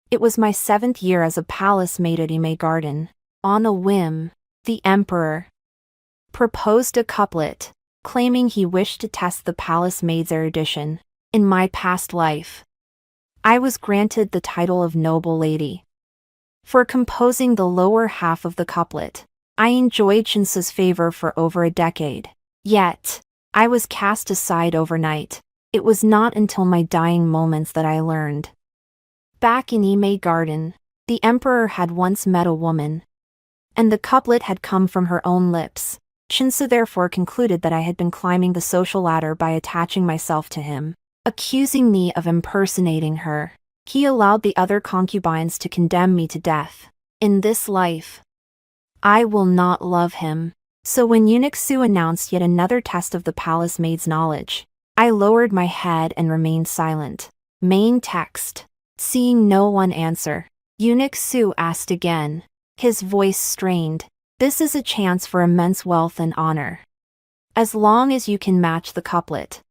It was my 7th year as a palace maid at Ime Garden. On a whim, the emperor proposed a couplet, claiming he wished to test the palace maid's erudition. In my past life, I was granted the title of noble lady. For composing the lower half of the couplet, I enjoyed Shinsa's favor for over a decade. Yet, I was cast aside overnight. It was not until my dying moments that I learned. Back in Ime Garden, the emperor had once met a woman, and the couplet had come from her own lips. Shinsa therefore concluded that I had been climbing the social ladder by attaching myself to him, accusing me of impersonating her. He allowed the other concubines to condemn me to death. In this life, I will not love him. So when Eunuch Su announced yet another test of the palace maid's knowledge, I lowered my head and remained silent. Main text. Seeing no one answer, Eunuch Su asked again, his voice strained. This is a chance for immense wealth and honor. As long as you can match the couplet,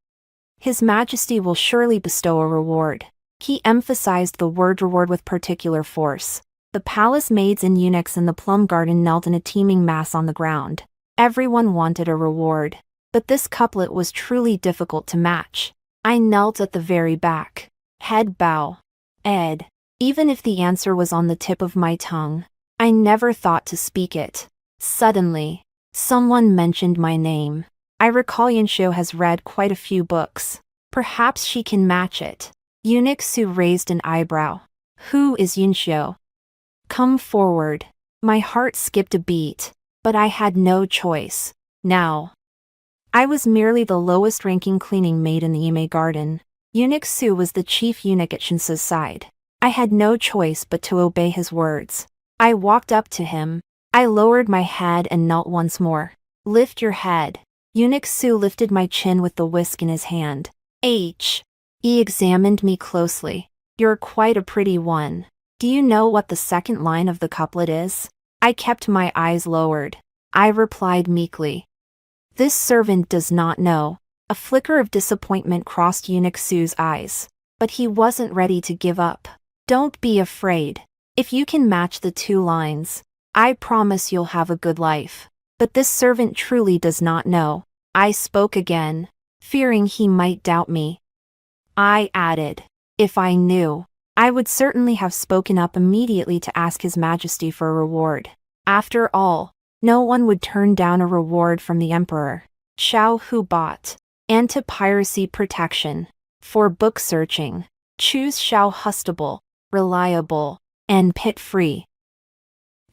His Majesty will surely bestow a reward. He emphasized the word reward with particular force. The palace maids and eunuchs in the plum garden knelt in a teeming mass on the ground. Everyone wanted a reward, but this couplet was truly difficult to match. I knelt at the very back, head bow. Ed. Even if the answer was on the tip of my tongue, I never thought to speak it. Suddenly, someone mentioned my name. I recall Yunshio has read quite a few books. Perhaps she can match it. Eunuch Su raised an eyebrow. Who is Yunshio? Come forward. My heart skipped a beat, but I had no choice. Now, I was merely the lowest-ranking cleaning maid in the Ime Garden. Eunuch Su was the chief eunuch at Shinsa's side. I had no choice but to obey his words. I walked up to him. I lowered my head and knelt once more. Lift your head. Eunuch Su lifted my chin with the whisk in his hand. He examined me closely. You're quite a pretty one. Do you know what the second line of the couplet is? I kept my eyes lowered. I replied meekly. This servant does not know. A flicker of disappointment crossed Eunuch Su's eyes, but he wasn't ready to give up. Don't be afraid. If you can match the two lines, I promise you'll have a good life. But this servant truly does not know. I spoke again, fearing he might doubt me. I added, if I knew, I would certainly have spoken up immediately to ask His Majesty for a reward. After all, no one would turn down a reward from the emperor. Xiao Hu bought anti-piracy protection. For book searching, choose Xiao Hustable, reliable, and pit-free.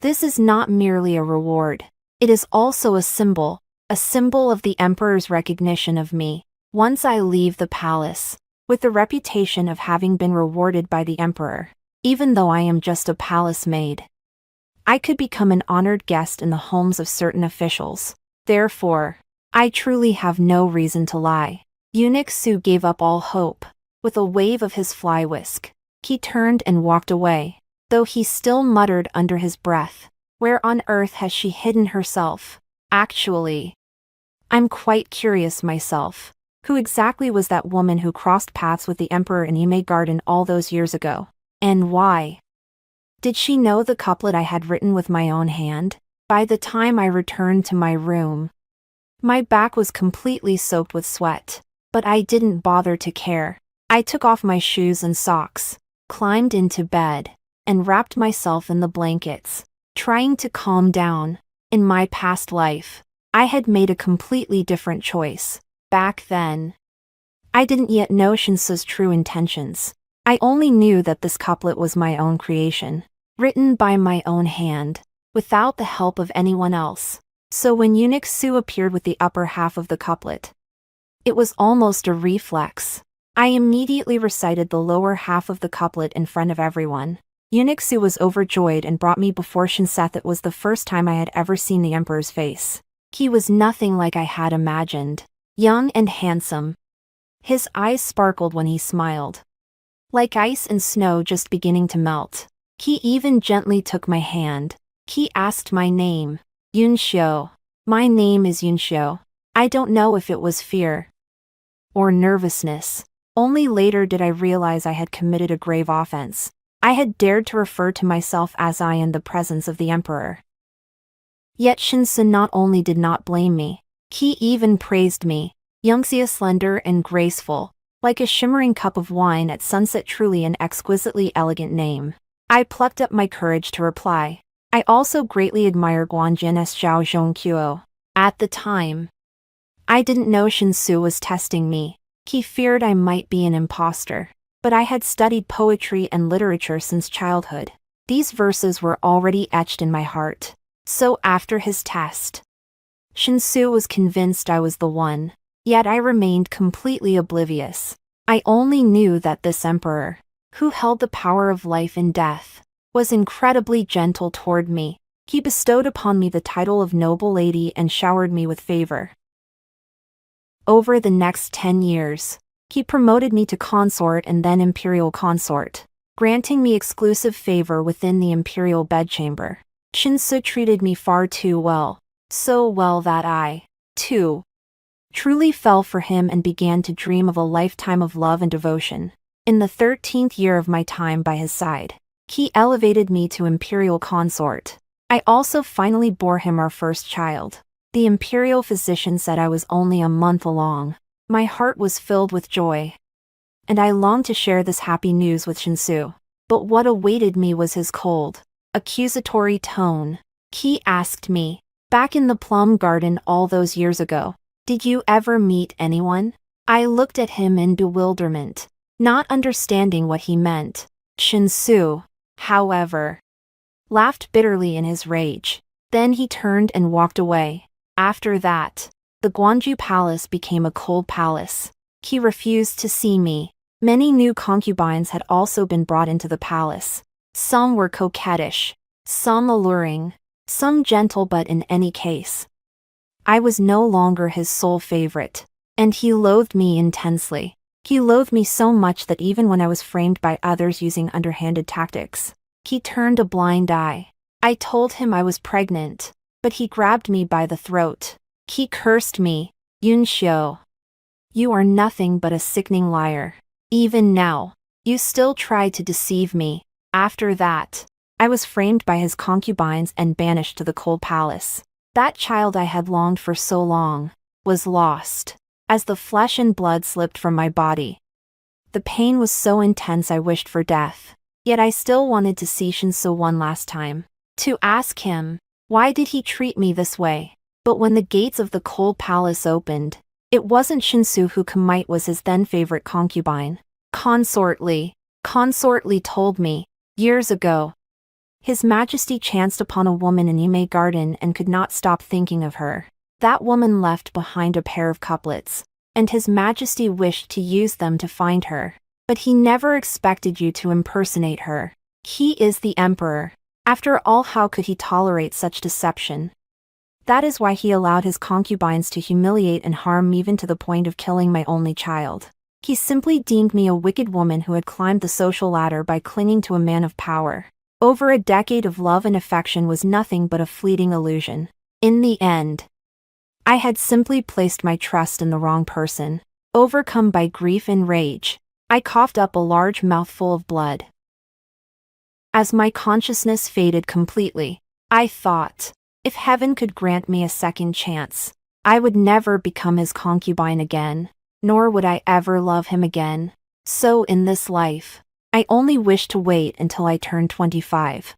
This is not merely a reward. It is also a symbol of the emperor's recognition of me. Once I leave the palace, with the reputation of having been rewarded by the emperor, even though I am just a palace maid, I could become an honored guest in the homes of certain officials. Therefore, I truly have no reason to lie. Eunuch Su gave up all hope. With a wave of his fly whisk, he turned and walked away, though he still muttered under his breath, where on earth has she hidden herself? Actually, I'm quite curious myself. Who exactly was that woman who crossed paths with the emperor in Ime Garden all those years ago? And why? Did she know the couplet I had written with my own hand? By the time I returned to my room, my back was completely soaked with sweat, but I didn't bother to care. I took off my shoes and socks, climbed into bed, and wrapped myself in the blankets, trying to calm down. In my past life, I had made a completely different choice. Back then, I didn't yet know Shinsa's true intentions. I only knew that this couplet was my own creation, written by my own hand, without the help of anyone else. So when Eunuch Su appeared with the upper half of the couplet, it was almost a reflex. I immediately recited the lower half of the couplet in front of everyone. Eunuch Su was overjoyed and brought me before Shinseth. It was the first time I had ever seen the emperor's face. He was nothing like I had imagined. Young and handsome. His eyes sparkled when he smiled, like ice and snow just beginning to melt. He even gently took my hand. He asked my name. Yunshio. My name is Yunshio. I don't know if it was fear or nervousness. Only later did I realize I had committed a grave offense. I had dared to refer to myself as I in the presence of the emperor. Yet Shinsu not only did not blame me, he even praised me. Yongxia slender and graceful, like a shimmering cup of wine at sunset, truly an exquisitely elegant name. I plucked up my courage to reply. I also greatly admire Guanjin's Zhao Zhongqiu. At the time, I didn't know Shinsu was testing me. He feared I might be an imposter. But I had studied poetry and literature since childhood. These verses were already etched in my heart. So after his test, Shinsu was convinced I was the one. Yet I remained completely oblivious. I only knew that this emperor, who held the power of life and death, was incredibly gentle toward me. He bestowed upon me the title of noble lady and showered me with favor. Over the next 10 years, he promoted me to consort and then imperial consort, granting me exclusive favor within the imperial bedchamber. Shinsu treated me far too well, so well that I, too, truly fell for him and began to dream of a lifetime of love and devotion. In the 13th year of my time by his side, he elevated me to imperial consort. I also finally bore him our first child. The imperial physician said I was only a month along. My heart was filled with joy, and I longed to share this happy news with Shinsu. But what awaited me was his cold, accusatory tone. He asked me, "Back in the plum garden all those years ago, did you ever meet anyone?" I looked at him in bewilderment, not understanding what he meant. Shinsu, however, laughed bitterly in his rage. Then he turned and walked away. After that, the Guanju palace became a cold palace. He refused to see me. Many new concubines had also been brought into the palace. Some were coquettish, some alluring, some gentle, but in any case, I was no longer his sole favorite, and he loathed me intensely. He loathed me so much that even when I was framed by others using underhanded tactics, he turned a blind eye. I told him I was pregnant, but he grabbed me by the throat. He cursed me. "Yun Xiu, you are nothing but a sickening liar. Even now, you still try to deceive me." After that, I was framed by his concubines and banished to the cold palace. That child I had longed for so long was lost, as the flesh and blood slipped from my body. The pain was so intense I wished for death. Yet I still wanted to see Shinsu one last time, to ask him, why did he treat me this way? But when the gates of the cold palace opened, it wasn't Shinsu who was his then favorite concubine. Consort Li told me, years ago, His Majesty chanced upon a woman in Yimei Garden and could not stop thinking of her. That woman left behind a pair of couplets, and His Majesty wished to use them to find her. But he never expected you to impersonate her. He is the emperor. After all, how could he tolerate such deception? That is why he allowed his concubines to humiliate and harm me, even to the point of killing my only child. He simply deemed me a wicked woman who had climbed the social ladder by clinging to a man of power. Over a decade of love and affection was nothing but a fleeting illusion. In the end, I had simply placed my trust in the wrong person. Overcome by grief and rage, I coughed up a large mouthful of blood. As my consciousness faded completely, I thought, if heaven could grant me a second chance, I would never become his concubine again, nor would I ever love him again. So in this life, I only wish to wait until I turn 25.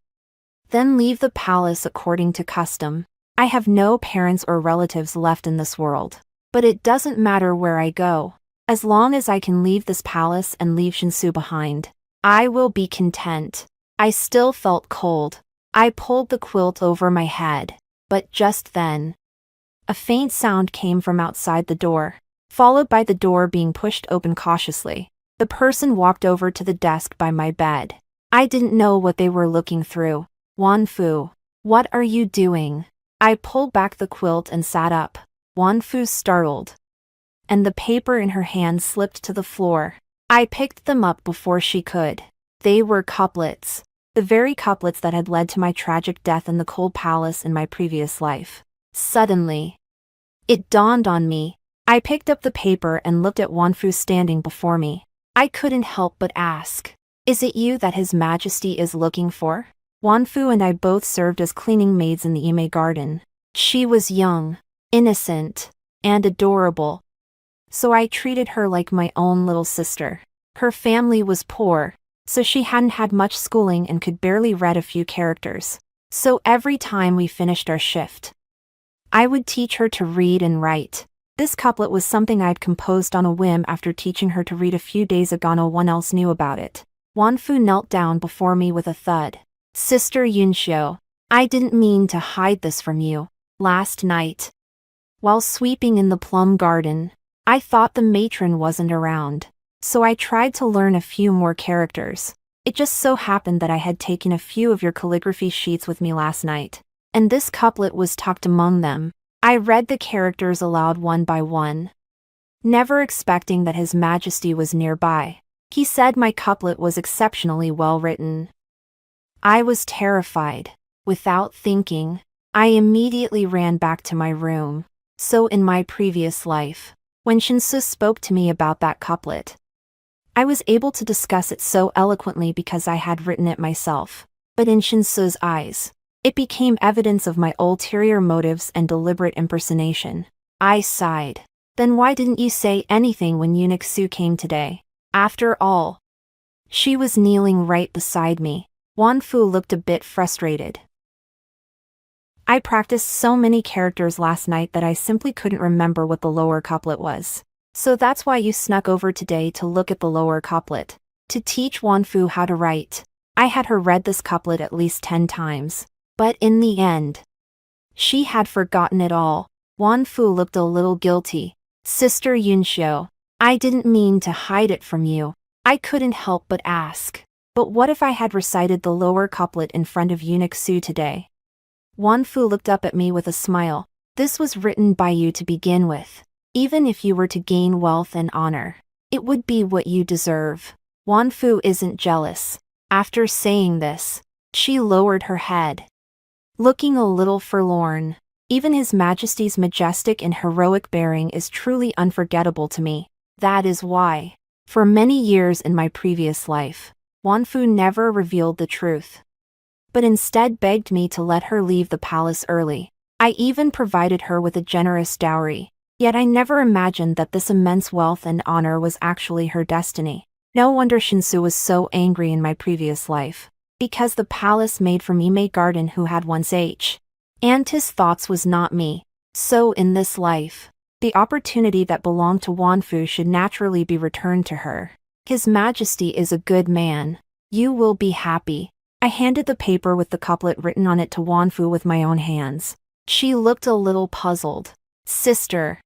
Then leave the palace according to custom. I have no parents or relatives left in this world. But it doesn't matter where I go. As long as I can leave this palace and leave Shinsu behind, I will be content. I still felt cold. I pulled the quilt over my head. But just then, a faint sound came from outside the door, followed by the door being pushed open cautiously. The person walked over to the desk by my bed. I didn't know what they were looking through. "Wan Fu, what are you doing?" I pulled back the quilt and sat up. Wan Fu startled, and the paper in her hand slipped to the floor. I picked them up before she could. They were couplets. The very couplets that had led to my tragic death in the cold palace in my previous life. Suddenly, it dawned on me. I picked up the paper and looked at Wan Fu standing before me. I couldn't help but ask, Is it you that His Majesty is looking for? Wanfu and I both served as cleaning maids in the Ime garden. She was young, innocent, and adorable. So I treated her like my own little sister. Her family was poor, so she hadn't had much schooling and could barely read a few characters. So every time we finished our shift, I would teach her to read and write. This couplet was something I'd composed on a whim after teaching her to read a few days ago. No one else knew about it. Wanfu knelt down before me with a thud. Sister Yunxiu, I didn't mean to hide this from you. Last night, while sweeping in the plum garden, I thought the matron wasn't around, so I tried to learn a few more characters. It just so happened that I had taken a few of your calligraphy sheets with me last night, and this couplet was tucked among them. I read the characters aloud one by one, never expecting that His Majesty was nearby. He said my couplet was exceptionally well written. I was terrified. Without thinking, I immediately ran back to my room. So in my previous life, when Shinsu spoke to me about that couplet, I was able to discuss it so eloquently because I had written it myself. But in Shinsu's eyes, it became evidence of my ulterior motives and deliberate impersonation. I sighed. Then why didn't you say anything when Eunuch Su came today? After all, she was kneeling right beside me. Wanfu looked a bit frustrated. I practiced so many characters last night that I simply couldn't remember what the lower couplet was. So that's why you snuck over today to look at the lower couplet. To teach Wanfu how to write. I had her read this couplet at least 10 times. But in the end, she had forgotten it all. Wanfu looked a little guilty. Sister Yunxiu, I didn't mean to hide it from you. I couldn't help but ask. But what if I had recited the lower couplet in front of Eunuch Su today? Wanfu looked up at me with a smile. This was written by you to begin with. Even if you were to gain wealth and honor, it would be what you deserve. Wanfu isn't jealous. After saying this, she lowered her head, looking a little forlorn. Even His Majesty's majestic and heroic bearing is truly unforgettable to me. That is why, for many years in my previous life, Wanfu never revealed the truth, but instead begged me to let her leave the palace early. I even provided her with a generous dowry. Yet I never imagined that this immense wealth and honor was actually her destiny. No wonder Shinsu was so angry in my previous life. Because the palace made from Ime Garden who had once and his thoughts was not me. So in this life, the opportunity that belonged to Wanfu should naturally be returned to her. His Majesty is a good man. You will be happy. I handed the paper with the couplet written on it to Wanfu with my own hands. She looked a little puzzled. Sister,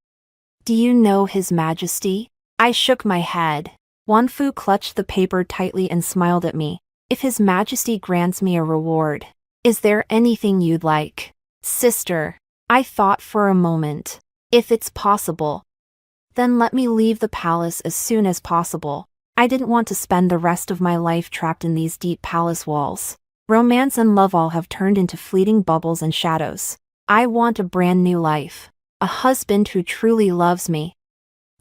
do you know His Majesty? I shook my head. Wanfu clutched the paper tightly and smiled at me. If His Majesty grants me a reward, is there anything you'd like? Sister, I thought for a moment. If it's possible, then let me leave the palace as soon as possible. I didn't want to spend the rest of my life trapped in these deep palace walls. Romance and love all have turned into fleeting bubbles and shadows. I want a brand new life. A husband who truly loves me.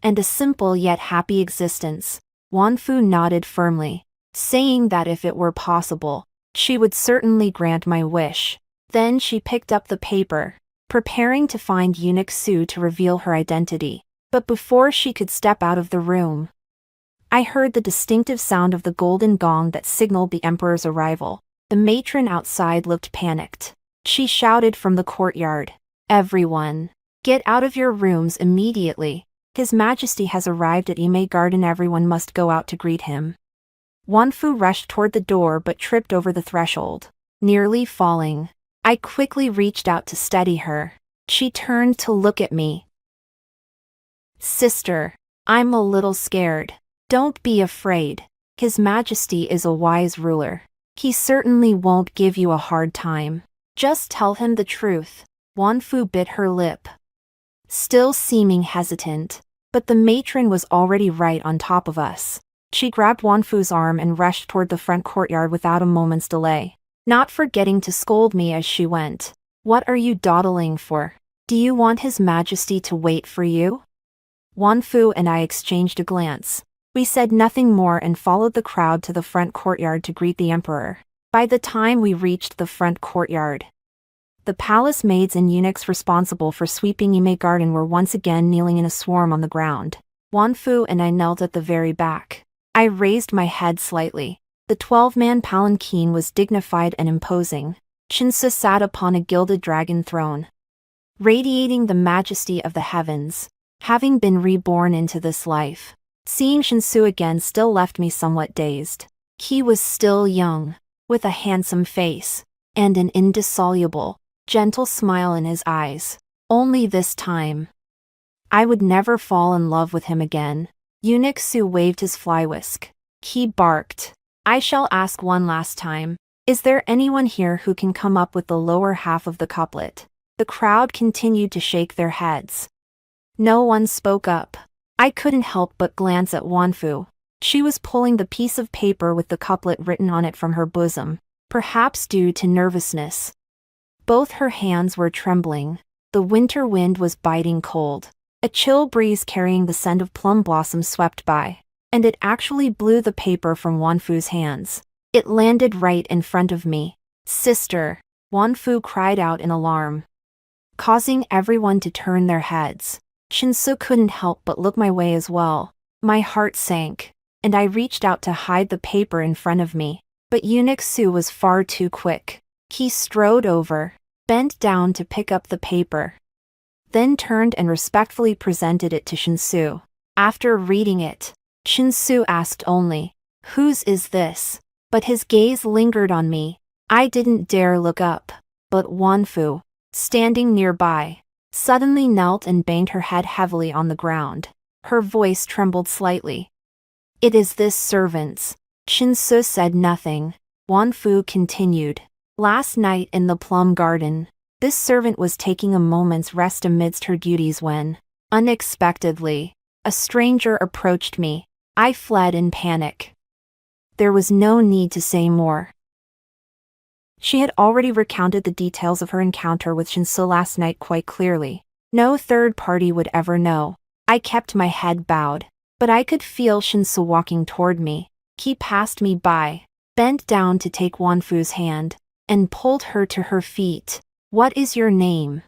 And a simple yet happy existence. Wanfu nodded firmly, saying that if it were possible, she would certainly grant my wish. Then she picked up the paper, preparing to find Eunuch Su to reveal her identity. But before she could step out of the room, I heard the distinctive sound of the golden gong that signaled the emperor's arrival. The matron outside looked panicked. She shouted from the courtyard, "Everyone, get out of your rooms immediately. His Majesty has arrived at Ime Garden. Everyone must go out to greet him." Wanfu rushed toward the door but tripped over the threshold, nearly falling. I quickly reached out to steady her. She turned to look at me. Sister, I'm a little scared. Don't be afraid. His Majesty is a wise ruler. He certainly won't give you a hard time. Just tell him the truth. Wanfu bit her lip, still seeming hesitant. But the matron was already right on top of us. She grabbed Wanfu's arm and rushed toward the front courtyard without a moment's delay, not forgetting to scold me as she went. What are you dawdling for? Do you want His Majesty to wait for you? Wanfu and I exchanged a glance. We said nothing more and followed the crowd to the front courtyard to greet the emperor. By the time we reached the front courtyard, the palace maids and eunuchs responsible for sweeping Yimei Garden were once again kneeling in a swarm on the ground. Wanfu and I knelt at the very back. I raised my head slightly. The 12-man palanquin was dignified and imposing. Shinsu sat upon a gilded dragon throne, radiating the majesty of the heavens. Having been reborn into this life, seeing Shinsu again still left me somewhat dazed. He was still young, with a handsome face, and an indissoluble, gentle smile in his eyes. Only this time, I would never fall in love with him again. Eunuch Su waved his fly whisk. He barked. I shall ask one last time. Is there anyone here who can come up with the lower half of the couplet? The crowd continued to shake their heads. No one spoke up. I couldn't help but glance at Wanfu. She was pulling the piece of paper with the couplet written on it from her bosom, perhaps due to nervousness. Both her hands were trembling. The winter wind was biting cold. A chill breeze carrying the scent of plum blossoms swept by, and it actually blew the paper from Wanfu's hands. It landed right in front of me. Sister, Wanfu cried out in alarm, causing everyone to turn their heads. Shinsu couldn't help but look my way as well. My heart sank, and I reached out to hide the paper in front of me. But Eunuch Su was far too quick. He strode over, bent down to pick up the paper, then turned and respectfully presented it to Shinsu. After reading it, Shinsu asked only, "Whose is this?" But his gaze lingered on me. I didn't dare look up, but Wanfu, standing nearby, suddenly knelt and banged her head heavily on the ground. Her voice trembled slightly. "It is this servant's." Shinsu said nothing. Wanfu continued. "Last night in the plum garden, this servant was taking a moment's rest amidst her duties when, unexpectedly, a stranger approached me. I fled in panic." There was no need to say more. She had already recounted the details of her encounter with Shinsu last night quite clearly. No third party would ever know. I kept my head bowed, but I could feel Shinsu walking toward me. He passed me by, bent down to take Wanfu's hand, and pulled her to her feet. "What is your name?"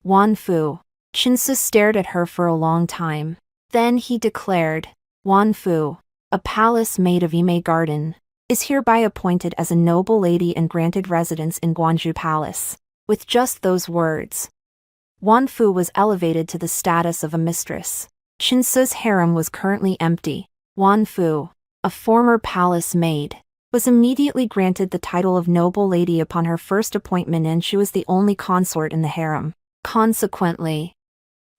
"Wanfu." Shinsu stared at her for a long time. Then he declared, "Wanfu, a palace maid of Yimei Garden, is hereby appointed as a noble lady and granted residence in Guanju Palace." With just those words, Wanfu was elevated to the status of a mistress. Shinsu's harem was currently empty. Wanfu, a former palace maid, was immediately granted the title of noble lady upon her first appointment, and she was the only consort in the harem. Consequently,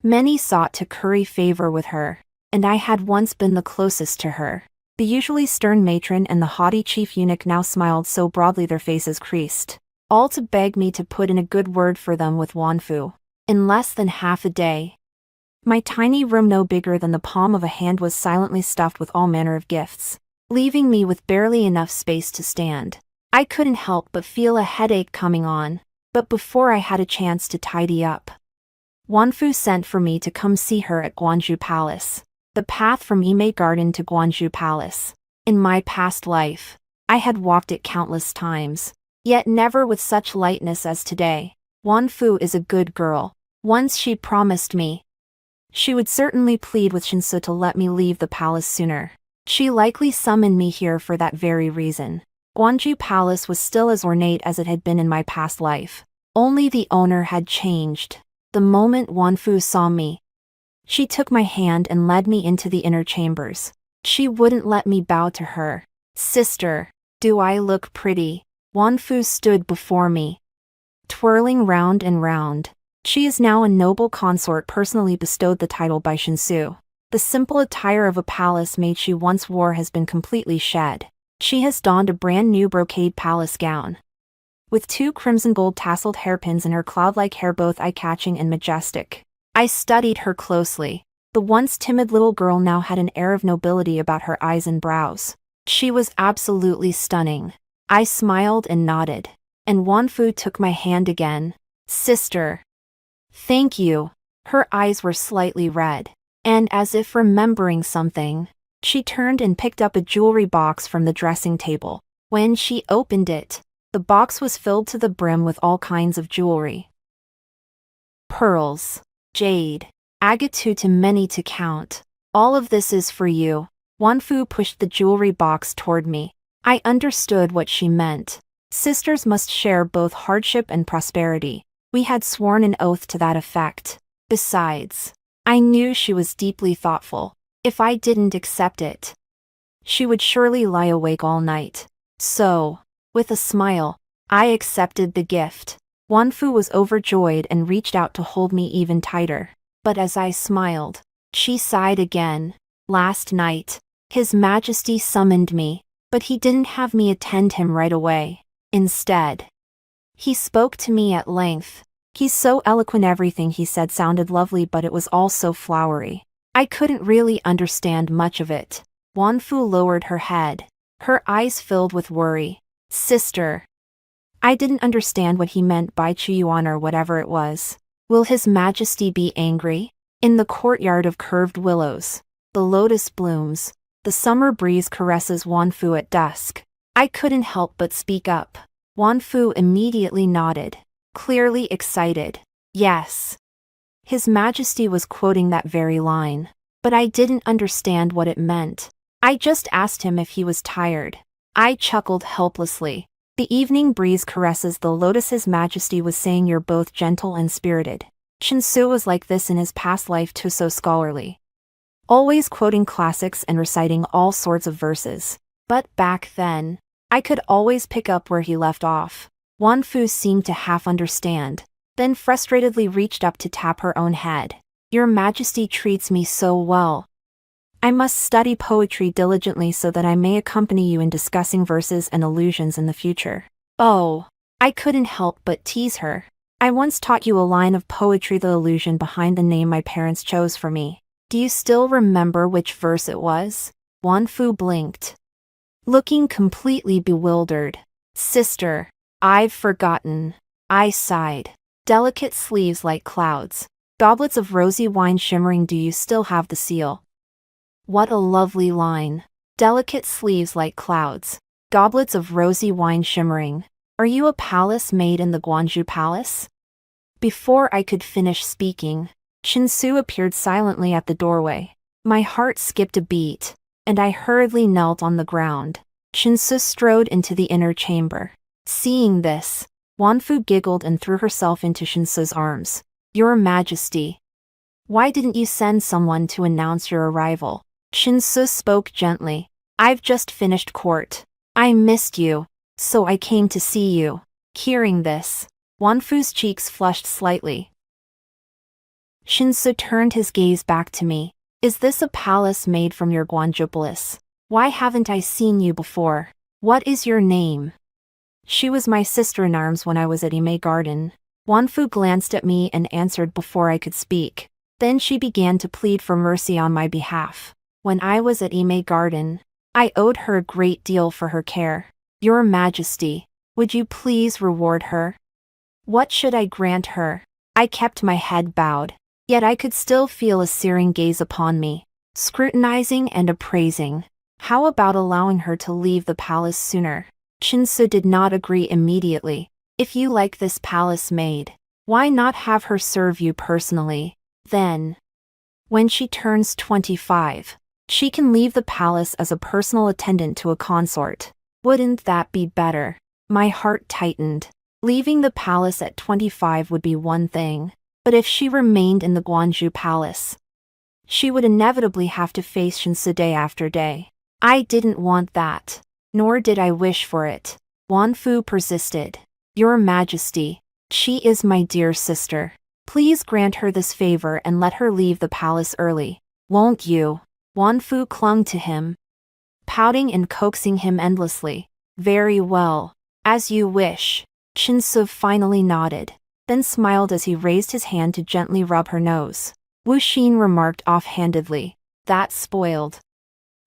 many sought to curry favor with her, and I had once been the closest to her. The usually stern matron and the haughty chief eunuch now smiled so broadly their faces creased, all to beg me to put in a good word for them with Wanfu. In less than half a day, my tiny room, no bigger than the palm of a hand, was silently stuffed with all manner of gifts, leaving me with barely enough space to stand. I couldn't help but feel a headache coming on, but before I had a chance to tidy up, Wanfu sent for me to come see her at Guanju Palace. The path from Yimei Garden to Guanju Palace. In my past life, I had walked it countless times, yet never with such lightness as today. Wanfu is a good girl. Once she promised me she would certainly plead with Shinsu to let me leave the palace sooner. She likely summoned me here for that very reason. Guanju Palace was still as ornate as it had been in my past life. Only the owner had changed. The moment Wanfu saw me, she took my hand and led me into the inner chambers. She wouldn't let me bow to her. "Sister, do I look pretty?" Wanfu stood before me, twirling round and round. She is now a noble consort personally bestowed the title by Shinsu. The simple attire of a palace maid she once wore has been completely shed. She has donned a brand new brocade palace gown, with 2 crimson gold tasseled hairpins in her cloud-like hair, both eye-catching and majestic. I studied her closely. The once timid little girl now had an air of nobility about her eyes and brows. She was absolutely stunning. I smiled and nodded, and Wanfu took my hand again. "Sister." "Thank you." Her eyes were slightly red, and as if remembering something, She turned and picked up a jewelry box from the dressing table. When she opened it, the box was filled to the brim with all kinds of jewelry. Pearls, jade, agate too many to count. All of this is for you. Wanfu pushed the jewelry box toward me. I understood what she meant. Sisters must share both hardship and prosperity. We had sworn an oath to that effect. Besides, I knew she was deeply thoughtful. If I didn't accept it, she would surely lie awake all night. So, with a smile, I accepted the gift. Wanfu was overjoyed and reached out to hold me even tighter. But as I smiled, she sighed again. Last night, His Majesty summoned me, but he didn't have me attend him right away. Instead, he spoke to me at length. He's so eloquent, everything he said sounded lovely, but it was all so flowery. I couldn't really understand much of it. Wanfu lowered her head. Her eyes filled with worry. Sister, I didn't understand what he meant by Chuyuan or whatever it was. Will His Majesty be angry? In the courtyard of curved willows, the lotus blooms, the summer breeze caresses Wanfu at dusk. I couldn't help but speak up. Wanfu immediately nodded, clearly excited. Yes. His Majesty was quoting that very line. But I didn't understand what it meant. I just asked him if he was tired. I chuckled helplessly. The evening breeze caresses the lotus. His Majesty was saying you're both gentle and spirited. Shinsu was like this in his past life too, so scholarly. Always quoting classics and reciting all sorts of verses. But back then, I could always pick up where he left off. Wanfu seemed to half understand, then frustratedly reached up to tap her own head. Your Majesty treats me so well. I must study poetry diligently so that I may accompany you in discussing verses and allusions in the future. Oh, I couldn't help but tease her. I once taught you a line of poetry, the allusion behind the name my parents chose for me. Do you still remember which verse it was? Wanfu blinked, looking completely bewildered. Sister, I've forgotten. I sighed. Delicate sleeves like clouds. Goblets of rosy wine shimmering. Do you still have the seal? What a lovely line. Delicate sleeves like clouds. Goblets of rosy wine shimmering. Are you a palace maid in the Guanju Palace? Before I could finish speaking, Shinsu appeared silently at the doorway. My heart skipped a beat, and I hurriedly knelt on the ground. Shinsu strode into the inner chamber. Seeing this, Wanfu giggled and threw herself into Shinsu's arms. Your Majesty, why didn't you send someone to announce your arrival? Shinsu spoke gently. I've just finished court. I missed you, so I came to see you. Hearing this, Wanfu's cheeks flushed slightly. Shinsu turned his gaze back to me. Is this a palace made from your Guanju bliss? Why haven't I seen you before? What is your name? She was my sister-in-arms when I was at Ime Garden. Wanfu glanced at me and answered before I could speak. Then she began to plead for mercy on my behalf. When I was at Ime Garden, I owed her a great deal for her care. Your Majesty, would you please reward her? What should I grant her? I kept my head bowed, yet I could still feel a searing gaze upon me, scrutinizing and appraising. How about allowing her to leave the palace sooner? Shinsu did not agree immediately. If you like this palace maid, why not have her serve you personally? Then, when she turns 25, she can leave the palace as a personal attendant to a consort. Wouldn't that be better? My heart tightened. Leaving the palace at 25 would be one thing, but if she remained in the Guanju Palace, she would inevitably have to face Shinsu day after day. I didn't want that, nor did I wish for it. Wanfu persisted. Your Majesty, she is my dear sister. Please grant her this favor and let her leave the palace early. Won't you? Wanfu clung to him, pouting and coaxing him endlessly. Very well. As you wish. Shinsu finally nodded, then smiled as he raised his hand to gently rub her nose. Wu Xin remarked offhandedly. That spoiled,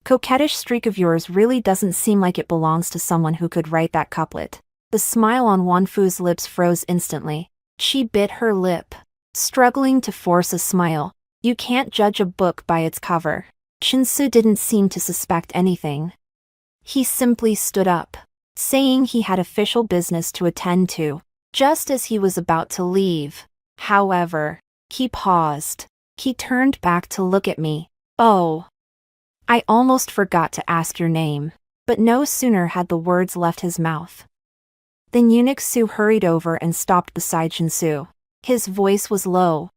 coquettish streak of yours really doesn't seem like it belongs to someone who could write that couplet. The smile on Wanfu's lips froze instantly. She bit her lip, struggling to force a smile. You can't judge a book by its cover. Shinsu didn't seem to suspect anything. He simply stood up, saying he had official business to attend to, just as he was about to leave. However, he paused. He turned back to look at me. "Oh, I almost forgot to ask your name." But no sooner had the words left his mouth than Eunuch Su hurried over and stopped beside Shinsu. His voice was low,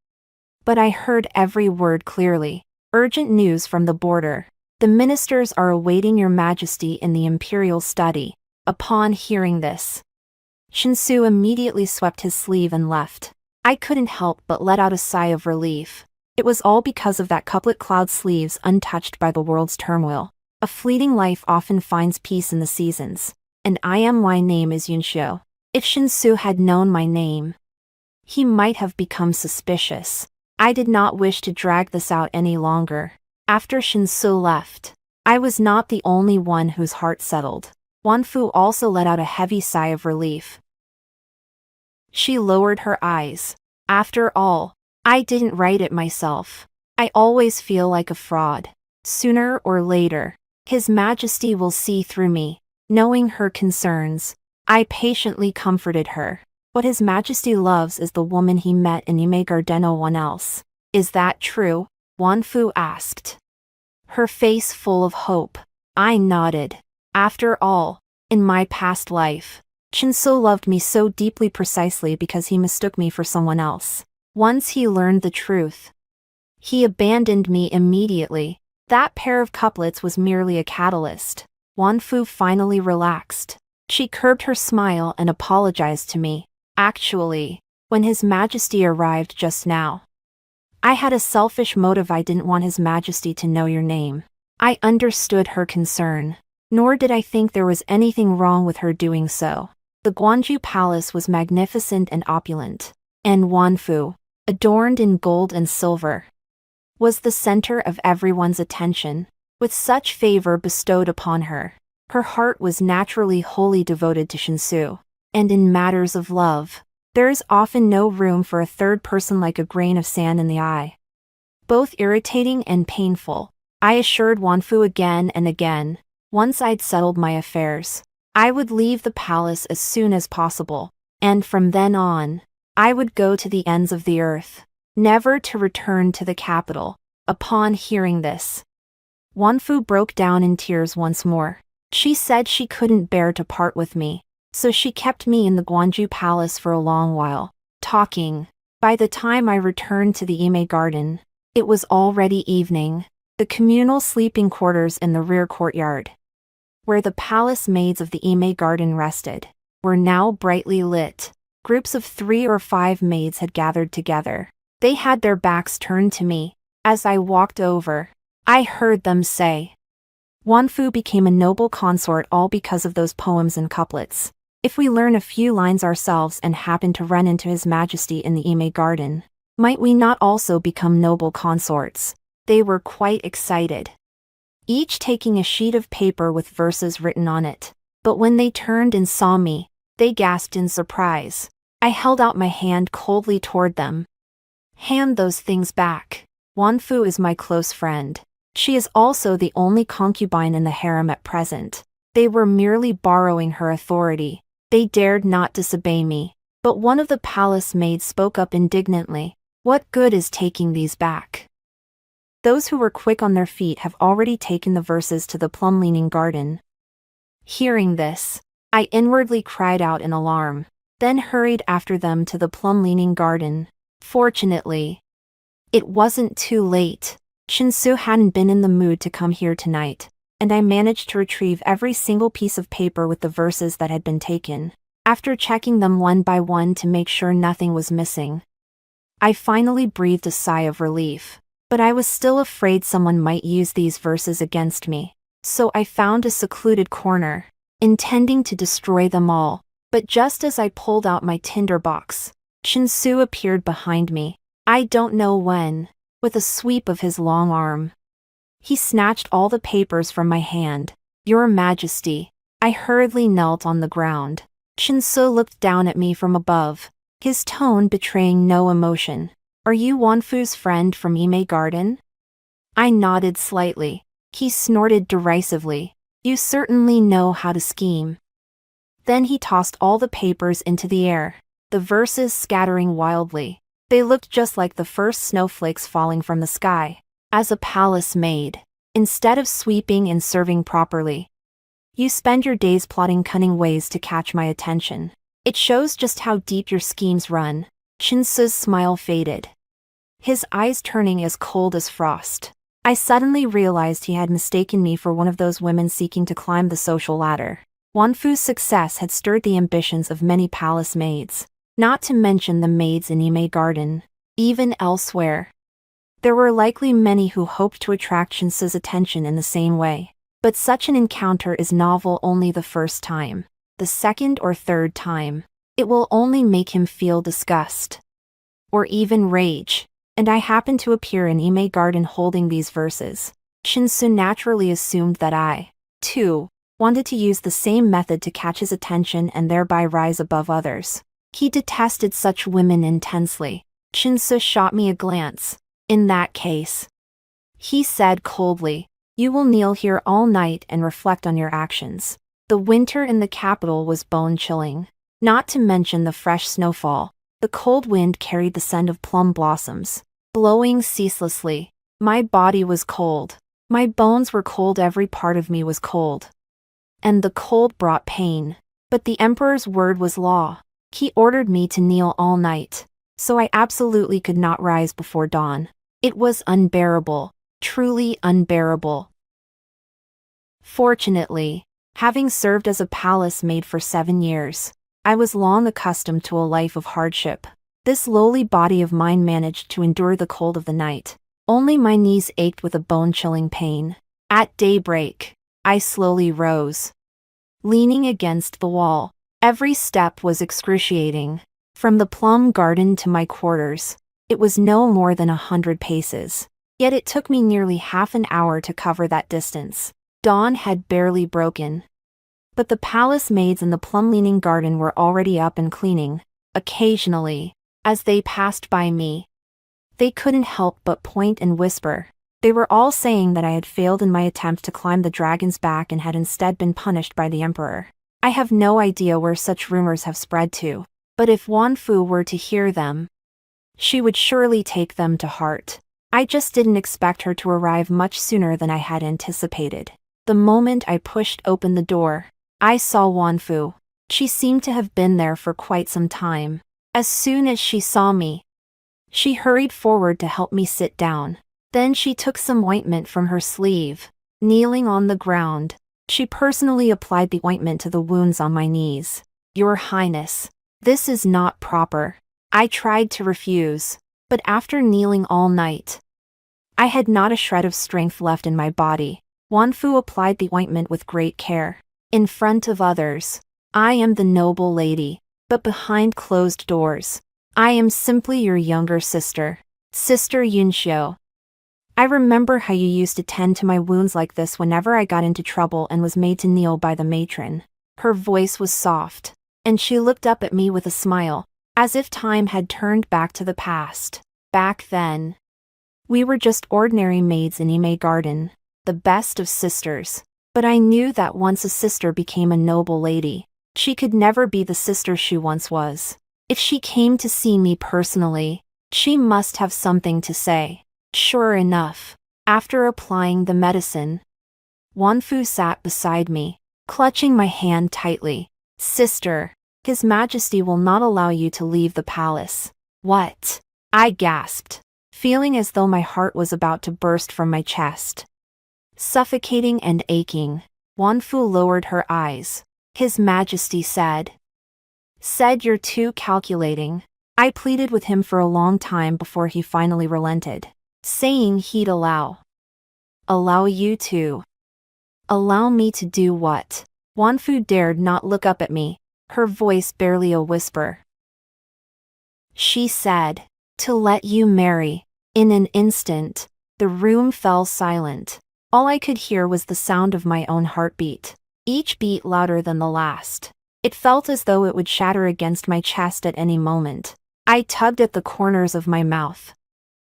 but I heard every word clearly. "Urgent news from the border. The ministers are awaiting your majesty in the imperial study." Upon hearing this, Shinsu immediately swept his sleeve and left. I couldn't help but let out a sigh of relief. It was all because of that couplet: cloud sleeves untouched by the world's turmoil. A fleeting life often finds peace in the seasons. And my name is Yunshio. If Shinsu had known my name, he might have become suspicious. I did not wish to drag this out any longer. After Shinsu left, I was not the only one whose heart settled. Wanfu also let out a heavy sigh of relief. She lowered her eyes. After all, I didn't write it myself. I always feel like a fraud. Sooner or later, His Majesty will see through me. Knowing her concerns, I patiently comforted her. What His Majesty loves is the woman he met in Ime Garden, no one else. Is that true? Wanfu asked, her face full of hope. I nodded. After all, in my past life, Shinsu loved me so deeply precisely because he mistook me for someone else. Once he learned the truth, he abandoned me immediately. That pair of couplets was merely a catalyst. Wanfu finally relaxed. She curbed her smile and apologized to me. Actually, when His Majesty arrived just now, I had a selfish motive. I didn't want His Majesty to know your name. I understood her concern, nor did I think there was anything wrong with her doing so. The Gwangju Palace was magnificent and opulent, and Wanfu, adorned in gold and silver, was the center of everyone's attention. With such favor bestowed upon her, her heart was naturally wholly devoted to Shinsu. And in matters of love, there is often no room for a third person, like a grain of sand in the eye. Both irritating and painful, I assured Wanfu again and again. Once I'd settled my affairs, I would leave the palace as soon as possible, and from then on, I would go to the ends of the earth, never to return to the capital. Upon hearing this, Wanfu broke down in tears once more. She said she couldn't bear to part with me, so she kept me in the Gwangju Palace for a long while, talking. By the time I returned to the Ime Garden, it was already evening. The communal sleeping quarters in the rear courtyard, where the palace maids of the Ime Garden rested, were now brightly lit. Groups of 3 or 5 maids had gathered together. They had their backs turned to me. As I walked over, I heard them say, "Wanfu became a noble consort all because of those poems and couplets. If we learn a few lines ourselves and happen to run into His Majesty in the Ime Garden, might we not also become noble consorts?" They were quite excited, each taking a sheet of paper with verses written on it. But when they turned and saw me, they gasped in surprise. I held out my hand coldly toward them. "Hand those things back. Wanfu is my close friend. She is also the only concubine in the harem at present." They were merely borrowing her authority. They dared not disobey me. But one of the palace maids spoke up indignantly. "What good is taking these back? Those who were quick on their feet have already taken the verses to the plum-leaning garden." Hearing this, I inwardly cried out in alarm, then hurried after them to the plum-leaning garden. Fortunately, it wasn't too late. Shinsu hadn't been in the mood to come here tonight, and I managed to retrieve every single piece of paper with the verses that had been taken. After checking them one by one to make sure nothing was missing, I finally breathed a sigh of relief. But I was still afraid someone might use these verses against me. So I found a secluded corner, intending to destroy them all. But just as I pulled out my tinderbox, Shinsu appeared behind me. I don't know when, with a sweep of his long arm, he snatched all the papers from my hand. "Your Majesty." I hurriedly knelt on the ground. Shinsu looked down at me from above, his tone betraying no emotion. "Are you Wanfu's friend from Ime Garden?" I nodded slightly. He snorted derisively. You certainly know how to scheme. Then he tossed all the papers into the air, the verses scattering wildly. They looked just like the first snowflakes falling from the sky. As a palace maid, instead of sweeping and serving properly, you spend your days plotting cunning ways to catch my attention. It shows just how deep your schemes run. Chinsu's smile faded, his eyes turning as cold as frost. I suddenly realized he had mistaken me for one of those women seeking to climb the social ladder. Wanfu's success had stirred the ambitions of many palace maids, not to mention the maids in Ime Garden. Even elsewhere, there were likely many who hoped to attract Chinsu's attention in the same way. But such an encounter is novel only the first time. The second or third time, it will only make him feel disgust, or even rage. And I happened to appear in Ime Garden holding these verses. Chinsu naturally assumed that I, too, wanted to use the same method to catch his attention and thereby rise above others. He detested such women intensely. Chinsu shot me a glance. In that case, he said coldly, you will kneel here all night and reflect on your actions. The winter in the capital was bone-chilling. Not to mention the fresh snowfall. The cold wind carried the scent of plum blossoms, blowing ceaselessly. My body was cold. My bones were cold, every part of me was cold. And the cold brought pain. But the emperor's word was law. He ordered me to kneel all night, so I absolutely could not rise before dawn. It was unbearable, truly unbearable. Fortunately, having served as a palace maid for 7 years, I was long accustomed to a life of hardship. This lowly body of mine managed to endure the cold of the night. Only my knees ached with a bone-chilling pain. At daybreak, I slowly rose, leaning against the wall. Every step was excruciating. From the plum garden to my quarters, it was no more than 100 paces. Yet it took me nearly half an hour to cover that distance. Dawn had barely broken, but the palace maids in the plum-leaning garden were already up and cleaning. Occasionally, as they passed by me, they couldn't help but point and whisper. They were all saying that I had failed in my attempt to climb the dragon's back and had instead been punished by the emperor. I have no idea where such rumors have spread to, but if Wanfu were to hear them, she would surely take them to heart. I just didn't expect her to arrive much sooner than I had anticipated. The moment I pushed open the door, I saw Wanfu. She seemed to have been there for quite some time. As soon as she saw me, she hurried forward to help me sit down. Then she took some ointment from her sleeve. Kneeling on the ground, she personally applied the ointment to the wounds on my knees. Your Highness, this is not proper. I tried to refuse, but after kneeling all night, I had not a shred of strength left in my body. Wanfu applied the ointment with great care. In front of others, I am the noble lady, but behind closed doors, I am simply your younger sister, Sister Yunxiu. I remember how you used to tend to my wounds like this whenever I got into trouble and was made to kneel by the matron. Her voice was soft, and she looked up at me with a smile, as if time had turned back to the past. Back then, we were just ordinary maids in Ime Garden, the best of sisters. But I knew that once a sister became a noble lady, she could never be the sister she once was. If she came to see me personally, she must have something to say. Sure enough, after applying the medicine, Wanfu sat beside me, clutching my hand tightly. Sister, His Majesty will not allow you to leave the palace. What? I gasped, feeling as though my heart was about to burst from my chest. Suffocating and aching, Wanfu lowered her eyes. His Majesty said you're too calculating. I pleaded with him for a long time before he finally relented, saying he'd allow you to. Allow me to do what? Wanfu dared not look up at me, her voice barely a whisper. She said, to let you marry. In an instant, the room fell silent. All I could hear was the sound of my own heartbeat, each beat louder than the last. It felt as though it would shatter against my chest at any moment. I tugged at the corners of my mouth,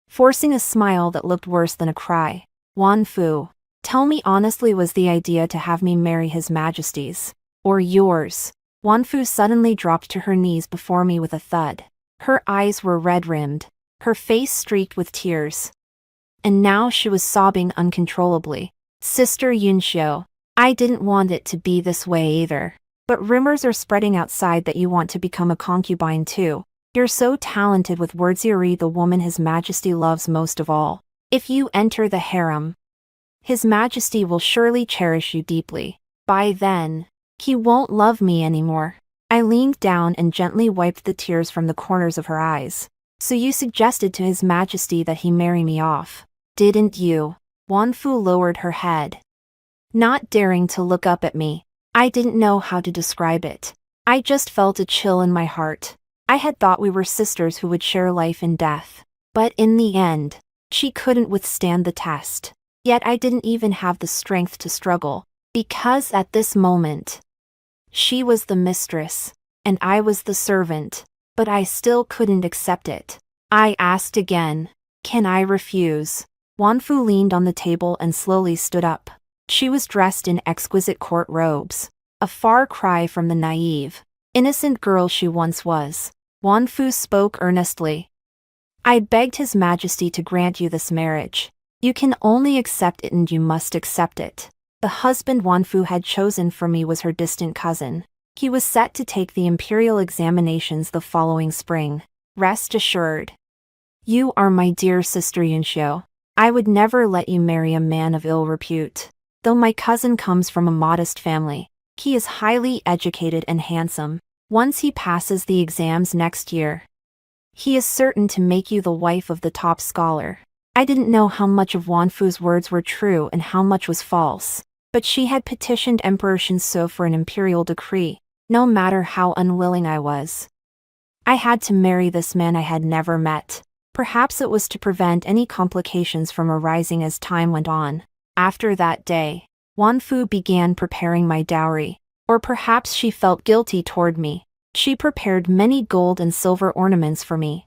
forcing a smile that looked worse than a cry. Wanfu, tell me honestly, was the idea to have me marry His Majesty's, or yours? Wanfu suddenly dropped to her knees before me with a thud. Her eyes were red-rimmed, her face streaked with tears. And now she was sobbing uncontrollably. Sister Yunxiu, I didn't want it to be this way either. But rumors are spreading outside that you want to become a concubine too. You're so talented with words. You're the woman His Majesty loves most of all. If you enter the harem, His Majesty will surely cherish you deeply. By then, he won't love me anymore. I leaned down and gently wiped the tears from the corners of her eyes. So you suggested to His Majesty that he marry me off, didn't you? Wanfu lowered her head, not daring to look up at me. I didn't know how to describe it. I just felt a chill in my heart. I had thought we were sisters who would share life and death. But in the end, she couldn't withstand the test. Yet I didn't even have the strength to struggle, because at this moment, she was the mistress, and I was the servant, but I still couldn't accept it. I asked again, can I refuse? Wanfu leaned on the table and slowly stood up. She was dressed in exquisite court robes, a far cry from the naive, innocent girl she once was. Wanfu spoke earnestly. I begged His Majesty to grant you this marriage. You can only accept it, and you must accept it. The husband Wanfu had chosen for me was her distant cousin. He was set to take the imperial examinations the following spring. Rest assured. You are my dear sister Yunxiu. I would never let you marry a man of ill repute. Though my cousin comes from a modest family, he is highly educated and handsome. Once he passes the exams next year, he is certain to make you the wife of the top scholar. I didn't know how much of Wanfu's words were true and how much was false, but she had petitioned Emperor Shinso for an imperial decree, no matter how unwilling I was. I had to marry this man I had never met. Perhaps it was to prevent any complications from arising as time went on. After that day, Wanfu began preparing my dowry, or perhaps she felt guilty toward me. She prepared many gold and silver ornaments for me.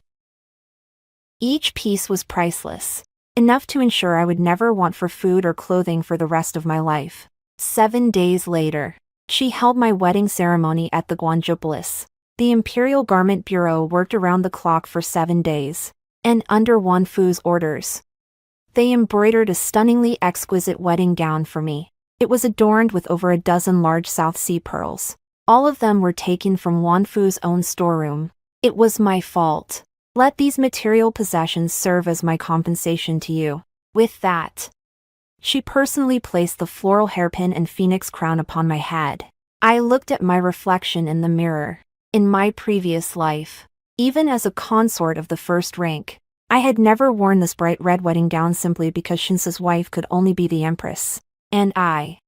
Each piece was priceless, enough to ensure I would never want for food or clothing for the rest of my life. 7 days later, she held my wedding ceremony at the Guangzhou Palace. The Imperial Garment Bureau worked around the clock for 7 days, and under Wanfu's orders, they embroidered a stunningly exquisite wedding gown for me. It was adorned with over a dozen large South Sea pearls. All of them were taken from Wanfu's own storeroom. It was my fault. Let these material possessions serve as my compensation to you. With that, she personally placed the floral hairpin and phoenix crown upon my head. I looked at my reflection in the mirror. In my previous life, even as a consort of the first rank, I had never worn this bright red wedding gown simply because Shinsa's wife could only be the empress. And I,